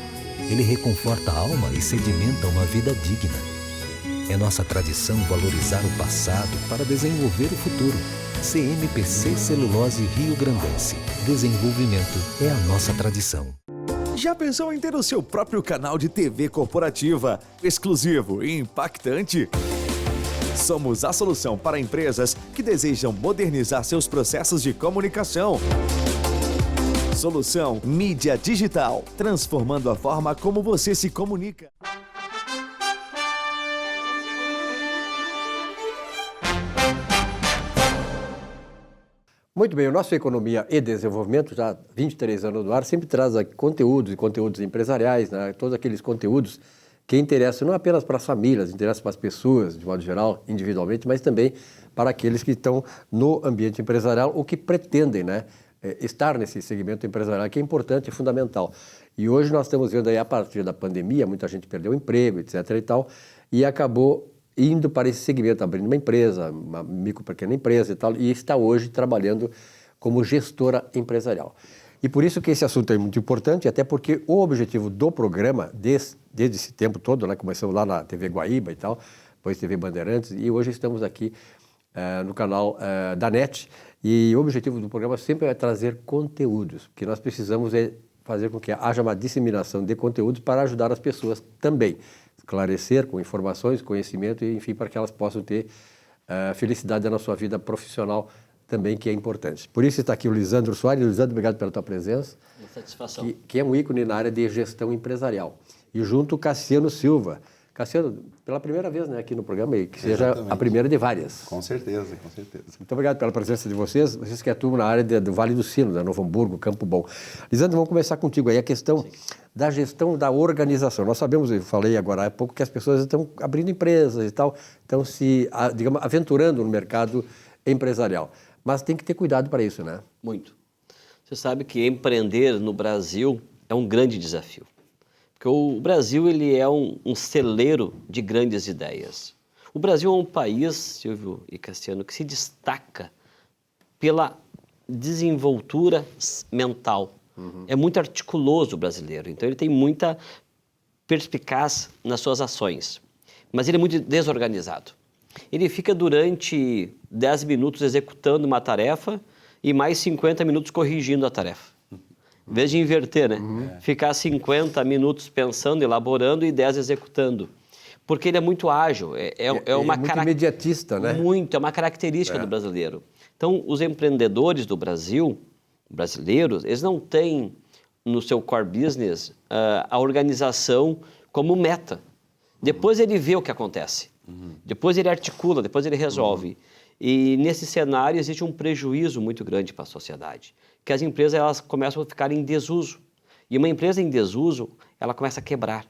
Ele reconforta a alma e sedimenta uma vida digna. É nossa tradição valorizar o passado para desenvolver o futuro. CMPC Celulose Rio Grandense. Desenvolvimento é a nossa tradição. Já pensou em ter o seu próprio canal de TV corporativa, exclusivo e impactante? Somos a solução para empresas que desejam modernizar seus processos de comunicação. Solução Mídia Digital, transformando a forma como você se comunica. Muito bem, o nosso Economia e Desenvolvimento, já há 23 anos no ar, sempre traz conteúdos e conteúdos empresariais, né? Todos aqueles conteúdos que interessam não apenas para as famílias, interessam para as pessoas, de modo geral, individualmente, mas também para aqueles que estão no ambiente empresarial ou que pretendem, né, estar nesse segmento empresarial, que é importante e fundamental. E hoje nós estamos vendo aí, a partir da pandemia, muita gente perdeu o emprego, etc. e tal, e acabou indo para esse segmento, abrindo uma empresa, uma micro pequena empresa e tal, e está hoje trabalhando como gestora empresarial. E por isso que esse assunto é muito importante, até porque o objetivo do programa, desde esse tempo todo, né, começamos lá na TV Guaíba e tal, depois TV Bandeirantes, e hoje estamos aqui no canal da NET. E o objetivo do programa sempre é trazer conteúdos, porque nós precisamos fazer com que haja uma disseminação de conteúdos para ajudar as pessoas também. Esclarecer com informações, conhecimento e, enfim, para que elas possam ter felicidade na sua vida profissional também, que é importante. Por isso está aqui o Lisandro Soares. Lisandro, obrigado pela tua presença. Uma satisfação. Que é um ícone na área de gestão empresarial. E junto o Cassiano Silva. Cassiano, pela primeira vez, né, aqui no programa, e que seja a primeira de várias. Com certeza, com certeza. Muito obrigado pela presença de vocês que atuam na área do Vale do Sino, da Novo Hamburgo, Campo Bom. Lisandro, vamos começar contigo aí, a questão da gestão da organização. Nós sabemos, eu falei agora há pouco, que as pessoas estão abrindo empresas e tal, estão se, digamos, aventurando no mercado empresarial. Mas tem que ter cuidado para isso, né? Muito. Você sabe que empreender no Brasil é um grande desafio. Porque o Brasil ele é um celeiro de grandes ideias. O Brasil é um país, Silvio e Cassiano, que se destaca pela desenvoltura mental. É muito articuloso o brasileiro, então ele tem muita perspicaz nas suas ações. Mas ele é muito desorganizado. Ele fica durante 10 minutos executando uma tarefa e mais 50 minutos corrigindo a tarefa. Em vez de inverter, né? Ficar 50 minutos pensando, elaborando e 10 executando. Porque ele é muito ágil. É uma muito imediatista, né? Muito, é uma característica do brasileiro. Então, os empreendedores do Brasil, brasileiros, eles não têm no seu core business a organização como meta. Depois ele vê o que acontece. Depois ele articula, depois ele resolve. E nesse cenário existe um prejuízo muito grande para a sociedade, que as empresas elas começam a ficar em desuso. E uma empresa em desuso, ela começa a quebrar.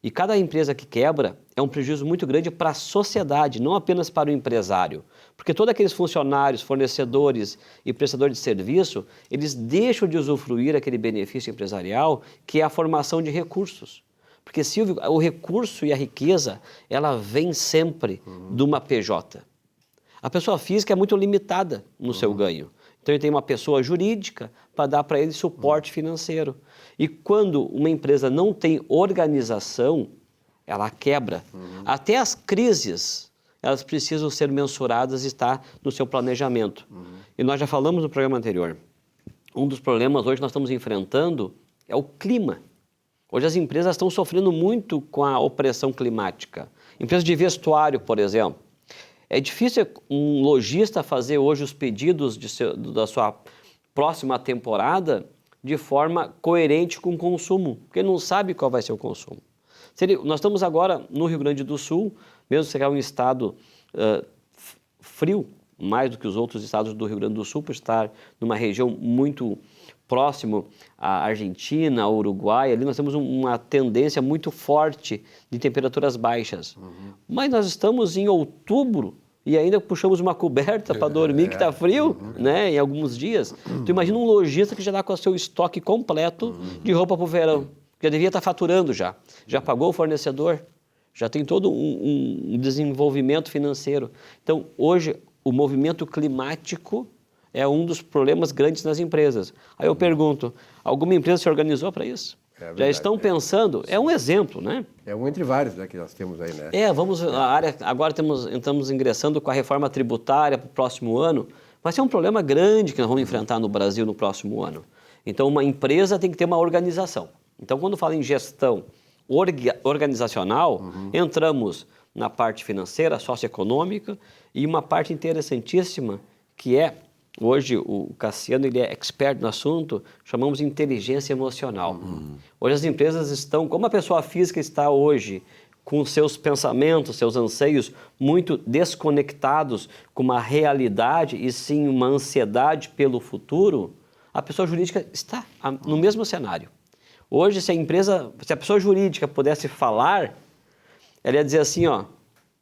E cada empresa que quebra é um prejuízo muito grande para a sociedade, não apenas para o empresário. Porque todos aqueles funcionários, fornecedores e prestadores de serviço, eles deixam de usufruir aquele benefício empresarial que é a formação de recursos. Porque, Silvio, o recurso e a riqueza, ela vem sempre de uma PJ. A pessoa física é muito limitada no seu ganho. Então, ele tem uma pessoa jurídica para dar para ele suporte financeiro. E quando uma empresa não tem organização, ela quebra. Até as crises, elas precisam ser mensuradas e estar no seu planejamento. E nós já falamos no programa anterior. Um dos problemas hoje que nós estamos enfrentando é o clima. Hoje as empresas estão sofrendo muito com a opressão climática. Empresas de vestuário, por exemplo. É difícil um lojista fazer hoje os pedidos da sua próxima temporada de forma coerente com o consumo, porque ele não sabe qual vai ser o consumo. Nós estamos agora no Rio Grande do Sul, mesmo que é um estado frio, mais do que os outros estados do Rio Grande do Sul, por estar numa região muito próximo à Argentina, ao Uruguai, ali nós temos uma tendência muito forte de temperaturas baixas. Mas nós estamos em outubro e ainda puxamos uma coberta para dormir, que está frio, né, em alguns dias. Tu imagina um lojista que já está com o seu estoque completo de roupa para o verão, já devia estar faturando já pagou o fornecedor, já tem todo um desenvolvimento financeiro. Então, hoje, o movimento climático é um dos problemas grandes nas empresas. Aí eu pergunto, alguma empresa se organizou para isso? Verdade, já estão pensando? É um exemplo, né? É um entre vários, né, que nós temos aí, né? A área, agora estamos ingressando com a reforma tributária para o próximo ano. Vai ser um problema grande que nós vamos enfrentar no Brasil no próximo ano. Então, uma empresa tem que ter uma organização. Então, quando fala em gestão organizacional, entramos na parte financeira, socioeconômica e uma parte interessantíssima que é, hoje o Cassiano ele é expert no assunto, chamamos de inteligência emocional. Hoje as empresas estão, como a pessoa física está hoje, com seus pensamentos, seus anseios muito desconectados com uma realidade e sim uma ansiedade pelo futuro, a pessoa jurídica está no mesmo cenário. Hoje, se a pessoa jurídica pudesse falar, ela ia dizer assim, ó,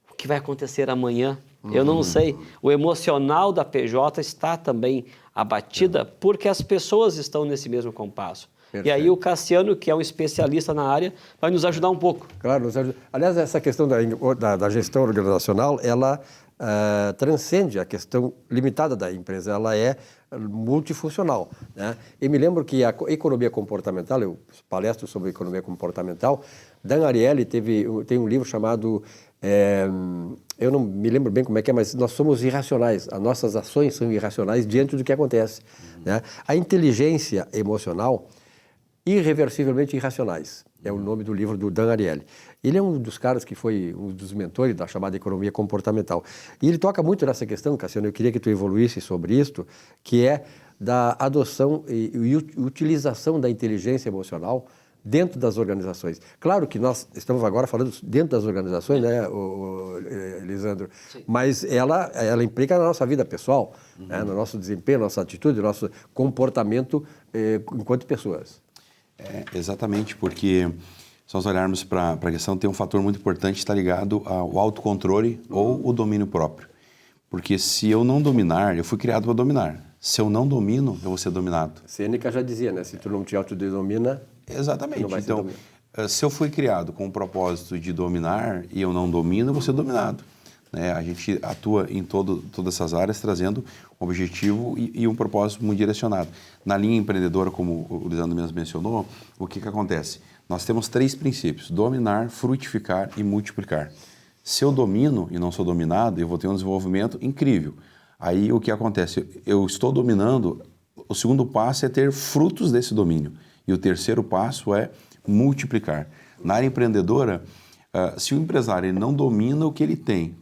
o que vai acontecer amanhã? Eu não sei. O emocional da PJ está também abatida porque as pessoas estão nesse mesmo compasso. Perfeito. E aí o Cassiano, que é um especialista na área, vai nos ajudar um pouco. Claro, nos ajuda. Aliás, essa questão da gestão organizacional, ela transcende a questão limitada da empresa. Ela é multifuncional, né? E me lembro que a economia comportamental, eu palestro sobre economia comportamental, Dan Ariely tem um livro chamado, eu não me lembro bem como é que é, mas nós somos irracionais, as nossas ações são irracionais diante do que acontece, né? A inteligência emocional, irreversivelmente irracionais, é o nome do livro do Dan Ariely. Ele é um dos caras que foi um dos mentores da chamada economia comportamental. E ele toca muito nessa questão, Cassiano, eu queria que tu evoluísse sobre isto, que é da adoção e utilização da inteligência emocional dentro das organizações. Claro que nós estamos agora falando dentro das organizações, né, Lisandro? Sim. Mas ela implica na nossa vida pessoal, né, no nosso desempenho, na nossa atitude, no nosso comportamento enquanto pessoas. Exatamente, porque se nós olharmos para a questão, tem um fator muito importante que está ligado ao autocontrole ou o domínio próprio. Porque se eu não dominar, eu fui criado para dominar. Se eu não domino, eu vou ser dominado. Sêneca já dizia, né? Se tu não te autodenomina, exatamente. não vai ser então, se eu fui criado com o propósito de dominar e eu não domino, eu vou ser dominado. Né? A gente atua em todas essas áreas trazendo um objetivo e um propósito muito direcionado. Na linha empreendedora, como o Lisandro mesmo mencionou, o que acontece? Nós temos 3 princípios: dominar, frutificar e multiplicar. Se eu domino e não sou dominado, eu vou ter um desenvolvimento incrível. Aí o que acontece? Eu estou dominando, o segundo passo é ter frutos desse domínio. E o terceiro passo é multiplicar. Na área empreendedora, se o empresário ele não domina o que ele tem,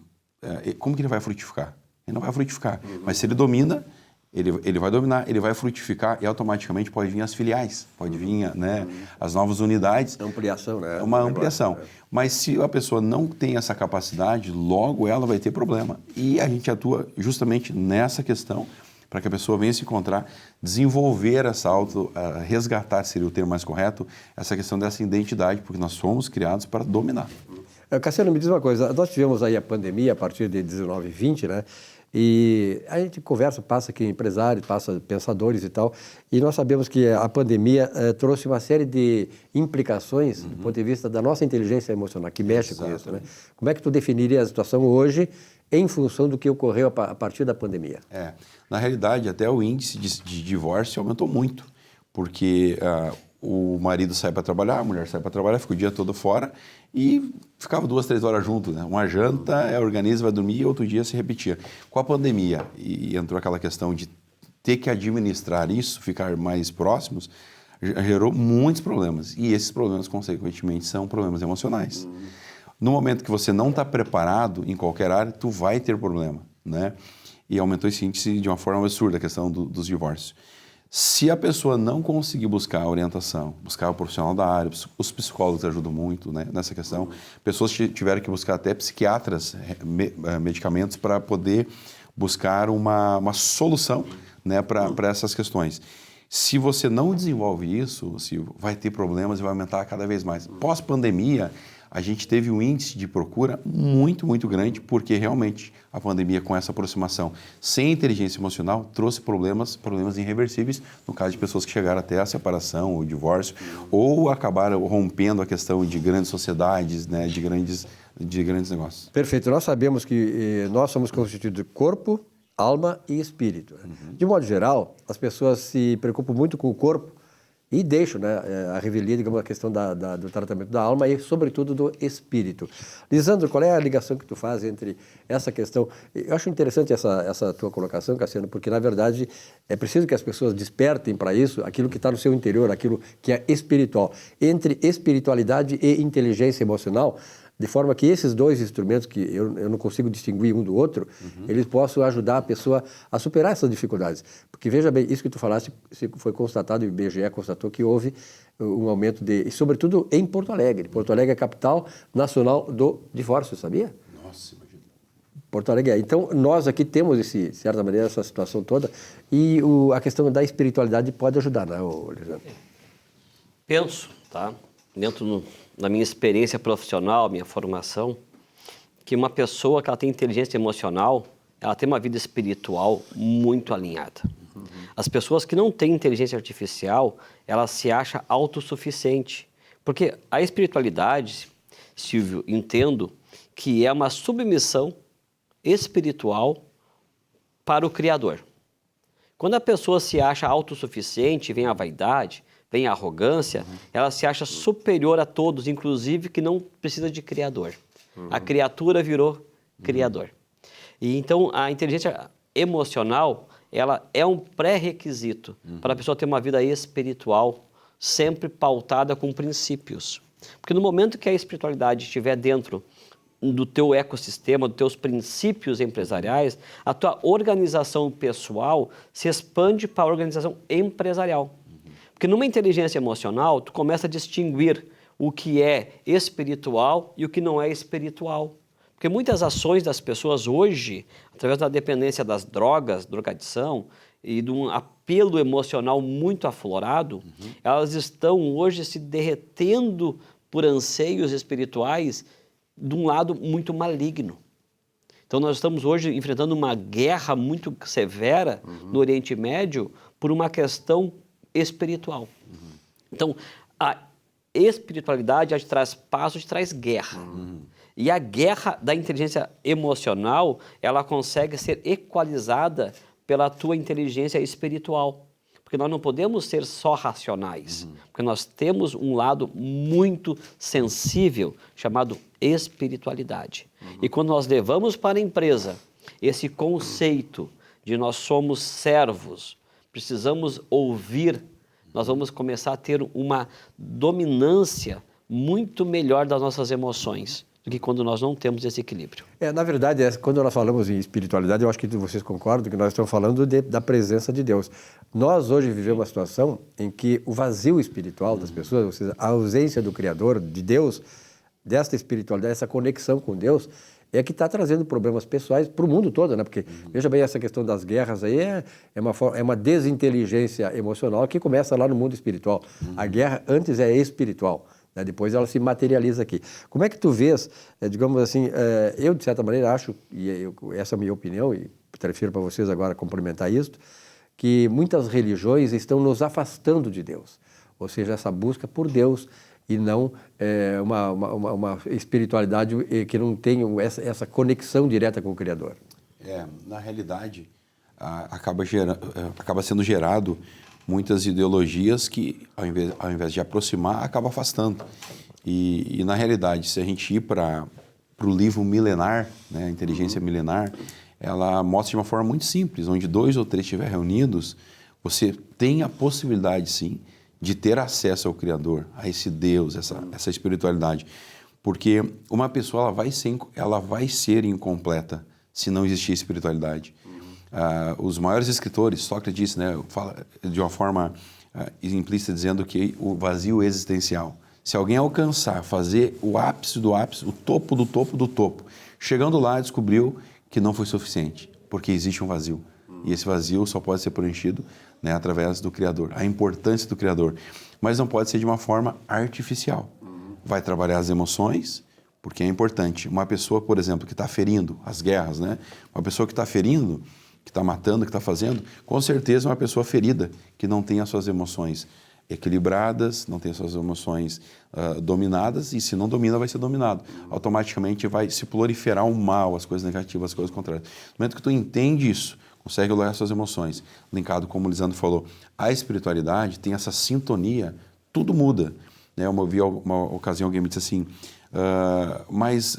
como que ele vai frutificar? Ele não vai frutificar. Mas se ele domina, ele vai dominar, ele vai frutificar e automaticamente pode vir as filiais, pode vir, né, as novas unidades. Ampliação, né? É uma ampliação. Mas se a pessoa não tem essa capacidade, logo ela vai ter problema. E a gente atua justamente nessa questão para que a pessoa venha se encontrar, desenvolver essa resgatar, seria o termo mais correto, essa questão dessa identidade, porque nós somos criados para dominar. Cassiano, me diz uma coisa, nós tivemos aí a pandemia a partir de 19 e 20, né? E a gente conversa, passa aqui empresários, passa pensadores e tal, e nós sabemos que a pandemia trouxe uma série de implicações do ponto de vista da nossa inteligência emocional, que mexe com isso, né? Como é que tu definiria a situação hoje em função do que ocorreu a partir da pandemia? Na realidade, até o índice de divórcio aumentou muito, porque o marido sai para trabalhar, a mulher sai para trabalhar, fica o dia todo fora e ficava 2, 3 horas juntos, né? Uma janta, organiza, vai dormir e outro dia se repetia. Com a pandemia, e entrou aquela questão de ter que administrar isso, ficar mais próximos, gerou muitos problemas. E esses problemas, consequentemente, são problemas emocionais. No momento que você não está preparado em qualquer área, tu vai ter problema, né? E aumentou esse índice de uma forma absurda, a questão dos divórcios. Se a pessoa não conseguir buscar a orientação, buscar o profissional da área, os psicólogos ajudam muito, né, nessa questão. Pessoas tiveram que buscar até psiquiatras, medicamentos para poder buscar uma solução, né, para essas questões. Se você não desenvolve isso, vai ter problemas e vai aumentar cada vez mais. Pós-pandemia, a gente teve um índice de procura muito, muito grande, porque realmente a pandemia, com essa aproximação sem inteligência emocional, trouxe problemas irreversíveis, no caso de pessoas que chegaram até a separação, o divórcio, ou acabaram rompendo a questão de grandes sociedades, né, de grandes negócios. Perfeito. Nós sabemos que nós somos constituídos de corpo, alma e espírito. De modo geral, as pessoas se preocupam muito com o corpo e deixam, né, a revelia, digamos, a questão do tratamento da alma e, sobretudo, do espírito. Lisandro, qual é a ligação que tu faz entre essa questão? Eu acho interessante essa tua colocação, Cassiano, porque, na verdade, é preciso que as pessoas despertem para isso, aquilo que está no seu interior, aquilo que é espiritual. Entre espiritualidade e inteligência emocional, de forma que esses dois instrumentos, que eu não consigo distinguir um do outro, eles possam ajudar a pessoa a superar essas dificuldades. Porque, veja bem, isso que tu falaste foi constatado, e o IBGE constatou que houve um aumento e sobretudo em Porto Alegre. Porto Alegre é a capital nacional do divórcio, sabia? Nossa, imagina. Porto Alegre. Então, nós aqui temos, de certa maneira, essa situação toda, e a questão da espiritualidade pode ajudar, né, Lisandro? Penso, tá? Dentro da minha experiência profissional, minha formação, que uma pessoa que ela tem inteligência emocional, ela tem uma vida espiritual muito alinhada. As pessoas que não têm inteligência artificial, ela se acha autossuficiente. Porque a espiritualidade, Silvio, entendo que é uma submissão espiritual para o Criador. Quando a pessoa se acha autossuficiente, vem a vaidade, vem a arrogância, ela se acha superior a todos, inclusive que não precisa de criador. A criatura virou criador. E então a inteligência emocional, ela é um pré-requisito para a pessoa ter uma vida espiritual sempre pautada com princípios. Porque no momento que a espiritualidade estiver dentro do teu ecossistema, dos teus princípios empresariais, a tua organização pessoal se expande para a organização empresarial. Porque numa inteligência emocional, tu começa a distinguir o que é espiritual e o que não é espiritual. Porque muitas ações das pessoas hoje, através da dependência das drogas, drogadição e de um apelo emocional muito aflorado, elas estão hoje se derretendo por anseios espirituais de um lado muito maligno. Então nós estamos hoje enfrentando uma guerra muito severa no Oriente Médio por uma questão espiritual. Então a espiritualidade te traz paz, te traz guerra. E a guerra da inteligência emocional, ela consegue ser equalizada pela tua inteligência espiritual. Porque nós não podemos ser só racionais, porque nós temos um lado muito sensível chamado espiritualidade. E quando nós levamos para a empresa esse conceito de nós somos servos, precisamos ouvir, nós vamos começar a ter uma dominância muito melhor das nossas emoções do que quando nós não temos esse equilíbrio. Na verdade, quando nós falamos em espiritualidade, eu acho que vocês concordam que nós estamos falando da presença de Deus. Nós hoje vivemos uma situação em que o vazio espiritual das pessoas, ou seja, a ausência do Criador, de Deus, desta espiritualidade, essa conexão com Deus, é que está trazendo problemas pessoais para o mundo todo, né? Porque, veja bem, essa questão das guerras aí é uma desinteligência emocional que começa lá no mundo espiritual. A guerra antes é espiritual. Depois ela se materializa aqui. Como é que tu vês, digamos assim, eu de certa maneira acho, e essa é a minha opinião, e prefiro para vocês agora complementar isso, que muitas religiões estão nos afastando de Deus. Ou seja, essa busca por Deus e não uma espiritualidade que não tem essa conexão direta com o Criador. Na realidade, acaba sendo gerado muitas ideologias que, ao invés de aproximar, acaba afastando. E na realidade, se a gente ir para o livro milenar, né, a inteligência milenar, ela mostra de uma forma muito simples, onde 2 ou 3 estiverem reunidos, você tem a possibilidade, sim, de ter acesso ao Criador, a esse Deus, essa espiritualidade. Porque uma pessoa ela vai ser incompleta se não existir espiritualidade. Os maiores escritores, Sócrates disse, né, fala de uma forma implícita, dizendo que o vazio existencial. Se alguém alcançar, fazer o ápice do ápice, o topo do topo do topo, chegando lá, descobriu que não foi suficiente, porque existe um vazio. E esse vazio só pode ser preenchido, né, através do Criador, a importância do Criador. Mas não pode ser de uma forma artificial. Vai trabalhar as emoções, porque é importante. Uma pessoa, por exemplo, que está ferindo, as guerras, né? Uma pessoa que está ferindo, que está matando, que está fazendo, com certeza é uma pessoa ferida, que não tem as suas emoções equilibradas, não tem as suas emoções dominadas, e se não domina, vai ser dominado. Automaticamente vai se proliferar o mal, as coisas negativas, as coisas contrárias. No momento que tu entende isso, consegue olhar as suas emoções, linkado, como o Lisandro falou, a espiritualidade tem essa sintonia, tudo muda. Né? Eu vi uma ocasião, alguém me disse assim, mas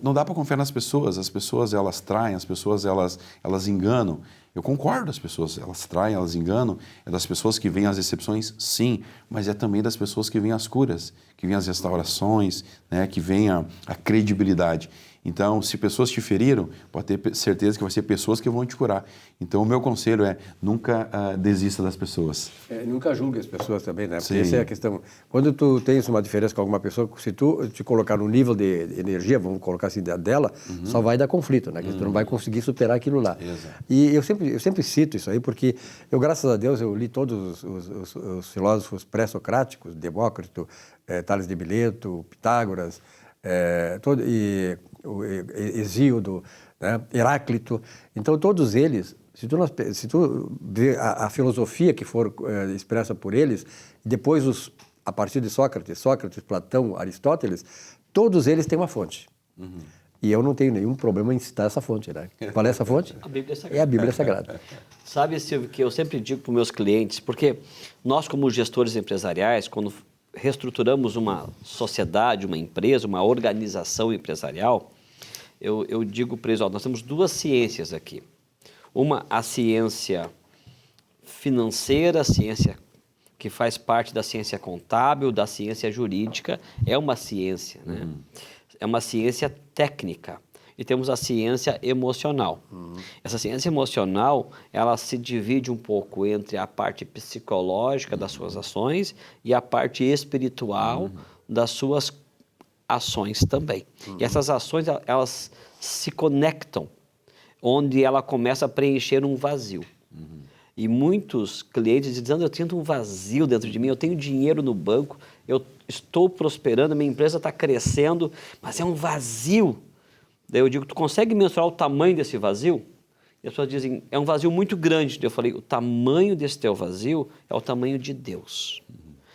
não dá para confiar nas pessoas, as pessoas elas traem, as pessoas elas enganam. Eu concordo, as pessoas elas traem, elas enganam, é das pessoas que vêm as decepções, sim, mas é também das pessoas que vêm as curas, que vêm as restaurações, né, que vêm a credibilidade. Então, se pessoas te feriram, pode ter certeza que vai ser pessoas que vão te curar. Então, o meu conselho é nunca desista das pessoas. Nunca julgue as pessoas também, né? Porque Sim. essa é a questão. Quando tu tens uma diferença com alguma pessoa, se tu te colocar no nível de energia, vamos colocar assim, dela, só vai dar conflito, né? Que tu não vai conseguir superar aquilo lá. Exato. E eu sempre cito isso aí, porque eu, graças a Deus, eu li todos os filósofos pré-socráticos, Demócrito, Tales de Mileto, Pitágoras, Hesíodo, né? Heráclito. Então, todos eles, se tu vê a filosofia que for expressa por eles, e depois a partir de Sócrates, Platão, Aristóteles, todos eles têm uma fonte. E eu não tenho nenhum problema em citar essa fonte, né? Qual é essa fonte? A Bíblia Sagrada. É a Bíblia Sagrada. Sabe, Silvio, que eu sempre digo para os meus clientes, porque nós, como gestores empresariais, quando reestruturamos uma sociedade, uma empresa, uma organização empresarial, eu digo para eles, nós temos duas ciências aqui. Uma, a ciência financeira, a ciência que faz parte da ciência contábil, da ciência jurídica, é uma ciência, né? É uma ciência técnica. E temos a ciência emocional. Essa ciência emocional, ela se divide um pouco entre a parte psicológica das suas ações e a parte espiritual das suas ações também. E essas ações, elas se conectam, onde ela começa a preencher um vazio. E muitos clientes dizem, eu sinto um vazio dentro de mim, eu tenho dinheiro no banco, eu estou prosperando, minha empresa está crescendo, mas é um vazio. Daí eu digo, tu consegue mensurar o tamanho desse vazio? E as pessoas dizem, é um vazio muito grande. Daí eu falei, o tamanho desse teu vazio é o tamanho de Deus.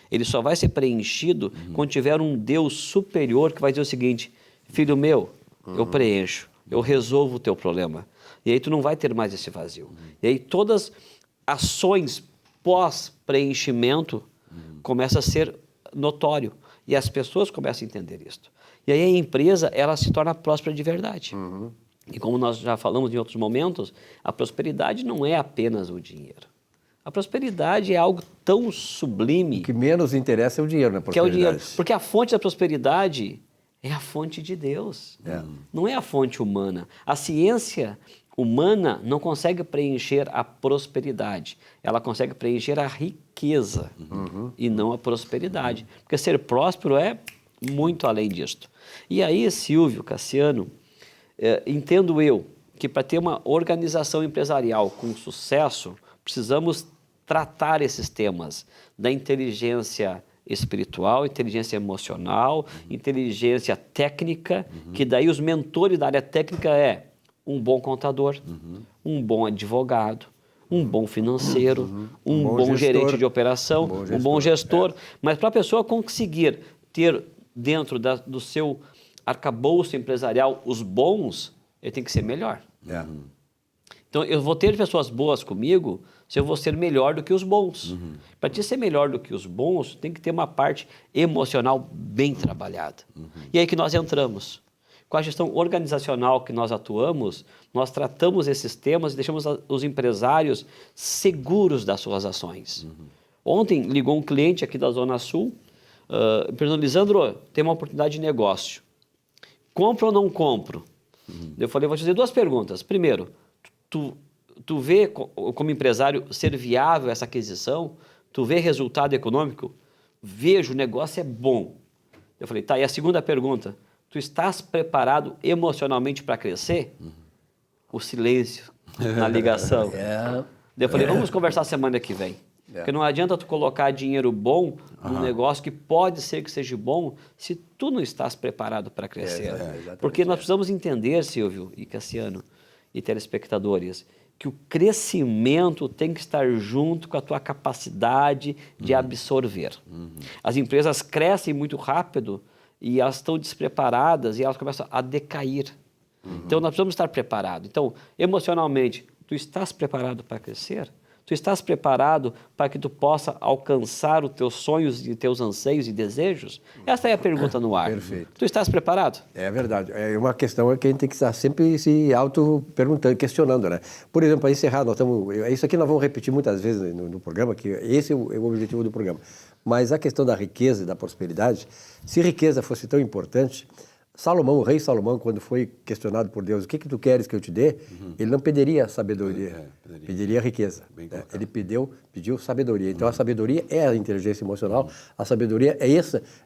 Ele só vai ser preenchido quando tiver um Deus superior que vai dizer o seguinte, filho meu, eu preencho, eu resolvo o teu problema. E aí tu não vai ter mais esse vazio. E aí todas ações pós-preenchimento começam a ser notório. E as pessoas começam a entender isso. E aí a empresa, ela se torna próspera de verdade. E como nós já falamos em outros momentos, a prosperidade não é apenas o dinheiro. A prosperidade é algo tão sublime. O que menos interessa é o dinheiro, né? Que é o dinheiro. Porque a fonte da prosperidade é a fonte de Deus. Não é a fonte humana. A ciência humana não consegue preencher a prosperidade. Ela consegue preencher a riqueza e não a prosperidade. Porque ser próspero é muito além disto. E aí, Silvio, Cassiano, entendo eu que para ter uma organização empresarial com sucesso, precisamos tratar esses temas da inteligência espiritual, inteligência emocional, inteligência técnica, que daí os mentores da área técnica é um bom contador, um bom advogado, um bom financeiro, um bom gerente de operação, um bom gestor. Mas para a pessoa conseguir ter dentro do seu arcabouço empresarial os bons, ele tem que ser melhor. Então, eu vou ter pessoas boas comigo se eu vou ser melhor do que os bons. Para te ser melhor do que os bons, tem que ter uma parte emocional bem trabalhada. E aí que nós entramos. Com a gestão organizacional que nós atuamos, nós tratamos esses temas e deixamos os empresários seguros das suas ações. Ontem ligou um cliente aqui da Zona Sul, perguntando, Lisandro, tem uma oportunidade de negócio. Compro ou não compro? Eu falei, vou te fazer duas perguntas. Primeiro, tu vê como empresário ser viável essa aquisição? Tu vê resultado econômico? Vejo, o negócio é bom. Eu falei, tá, e a segunda pergunta, tu estás preparado emocionalmente para crescer? O silêncio na ligação. Eu falei, vamos conversar semana que vem. Porque não adianta tu colocar dinheiro bom num negócio que pode ser que seja bom se tu não estás preparado para crescer. Porque nós precisamos entender, Silvio e Cassiano e telespectadores, que o crescimento tem que estar junto com a tua capacidade de absorver. As empresas crescem muito rápido e elas estão despreparadas e elas começam a decair. Então, nós precisamos estar preparados. Então, emocionalmente, tu estás preparado para crescer? Tu estás preparado para que tu possa alcançar os teus sonhos e teus anseios e desejos? Essa é a pergunta no ar. Perfeito. Tu estás preparado? É verdade. É uma questão que a gente tem que estar sempre se auto-perguntando, questionando, né? Por exemplo, para encerrar, isso aqui nós vamos repetir muitas vezes no programa, que esse é o objetivo do programa. Mas a questão da riqueza e da prosperidade, se riqueza fosse tão importante, Salomão, o rei Salomão, quando foi questionado por Deus, o que tu queres que eu te dê? Ele não pediria sabedoria, pediria riqueza. Ele pediu sabedoria. Então, a sabedoria é a inteligência emocional, a sabedoria é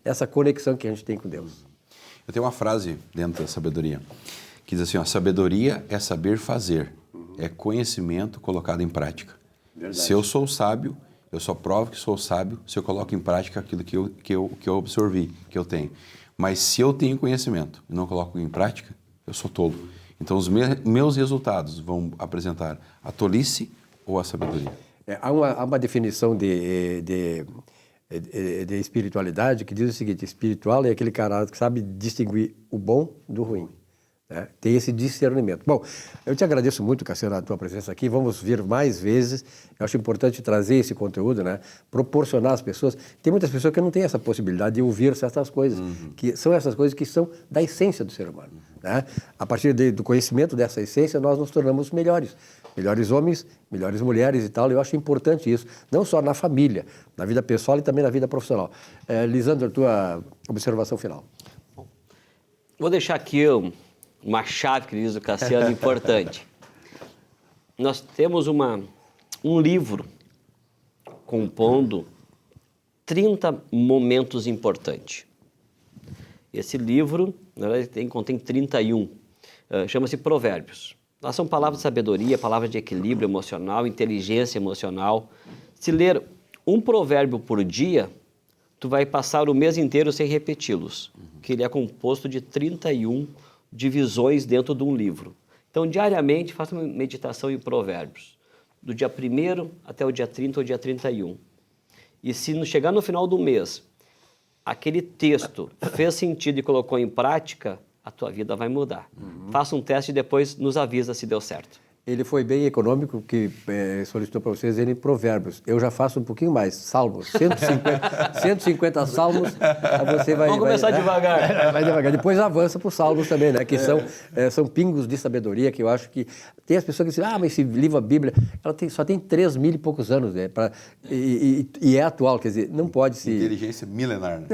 essa conexão que a gente tem com Deus. Eu tenho uma frase dentro da sabedoria, que diz assim, ó, sabedoria é saber fazer, é conhecimento colocado em prática. Verdade. Se eu sou sábio, eu só provo que sou sábio se eu coloco em prática aquilo que eu absorvi, que eu tenho. Mas se eu tenho conhecimento e não coloco em prática, eu sou tolo. Então, os meus resultados vão apresentar a tolice ou a sabedoria. Há uma definição de espiritualidade que diz o seguinte, espiritual é aquele cara que sabe distinguir o bom do ruim. né? Tem esse discernimento. Bom, eu te agradeço muito, Cassiano, a tua presença aqui. Vamos vir mais vezes. Eu acho importante trazer esse conteúdo, né? Proporcionar às pessoas. Tem muitas pessoas que não têm essa possibilidade de ouvir certas coisas, que são essas coisas que são da essência do ser humano. Né? A partir do conhecimento dessa essência, nós nos tornamos melhores. Melhores homens, melhores mulheres e tal. Eu acho importante isso, não só na família, na vida pessoal e também na vida profissional. Lisandro, tua observação final. Vou deixar aqui uma chave que diz o Cassiano importante. Nós temos um livro compondo 30 momentos importantes. Esse livro, na verdade, contém 31. Chama-se Provérbios. Lá são palavras de sabedoria, palavras de equilíbrio emocional, inteligência emocional. Se ler um provérbio por dia, tu vai passar o mês inteiro sem repeti-los, que ele é composto de 31 divisões dentro de um livro. Então, diariamente, faça uma meditação em provérbios, do dia 1º até o dia 30 ou dia 31. E se chegar no final do mês, aquele texto fez sentido e colocou em prática, a tua vida vai mudar. Faça um teste e depois nos avisa se deu certo. Ele foi bem econômico, que solicitou para vocês em provérbios. Eu já faço um pouquinho mais, salmos, 150 salmos, aí você vai... Vamos começar devagar. Vai devagar. Depois avança para os salmos também, né? Que são pingos de sabedoria, que eu acho que... Tem as pessoas que dizem, mas esse livro, a Bíblia, ela só tem 3.000 e poucos anos, né? E é atual, quer dizer, não pode se... Inteligência milenar, né?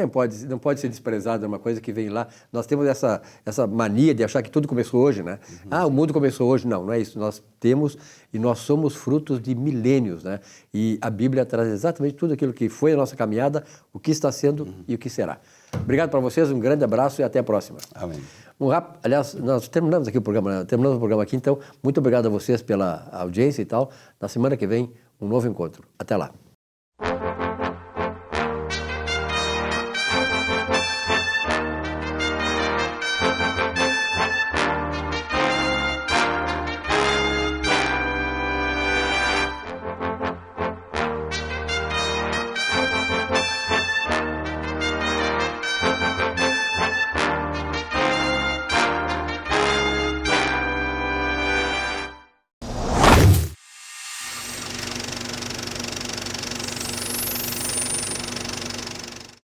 Não pode ser desprezada, é uma coisa que vem lá. Nós temos essa mania de achar que tudo começou hoje, né? O mundo começou hoje. Não é isso. Nós temos e nós somos frutos de milênios, né? E a Bíblia traz exatamente tudo aquilo que foi a nossa caminhada, o que está sendo e o que será. Obrigado para vocês, um grande abraço e até a próxima. Amém. Aliás, nós terminamos aqui o programa aqui, então, muito obrigado a vocês pela audiência e tal. Na semana que vem, um novo encontro. Até lá.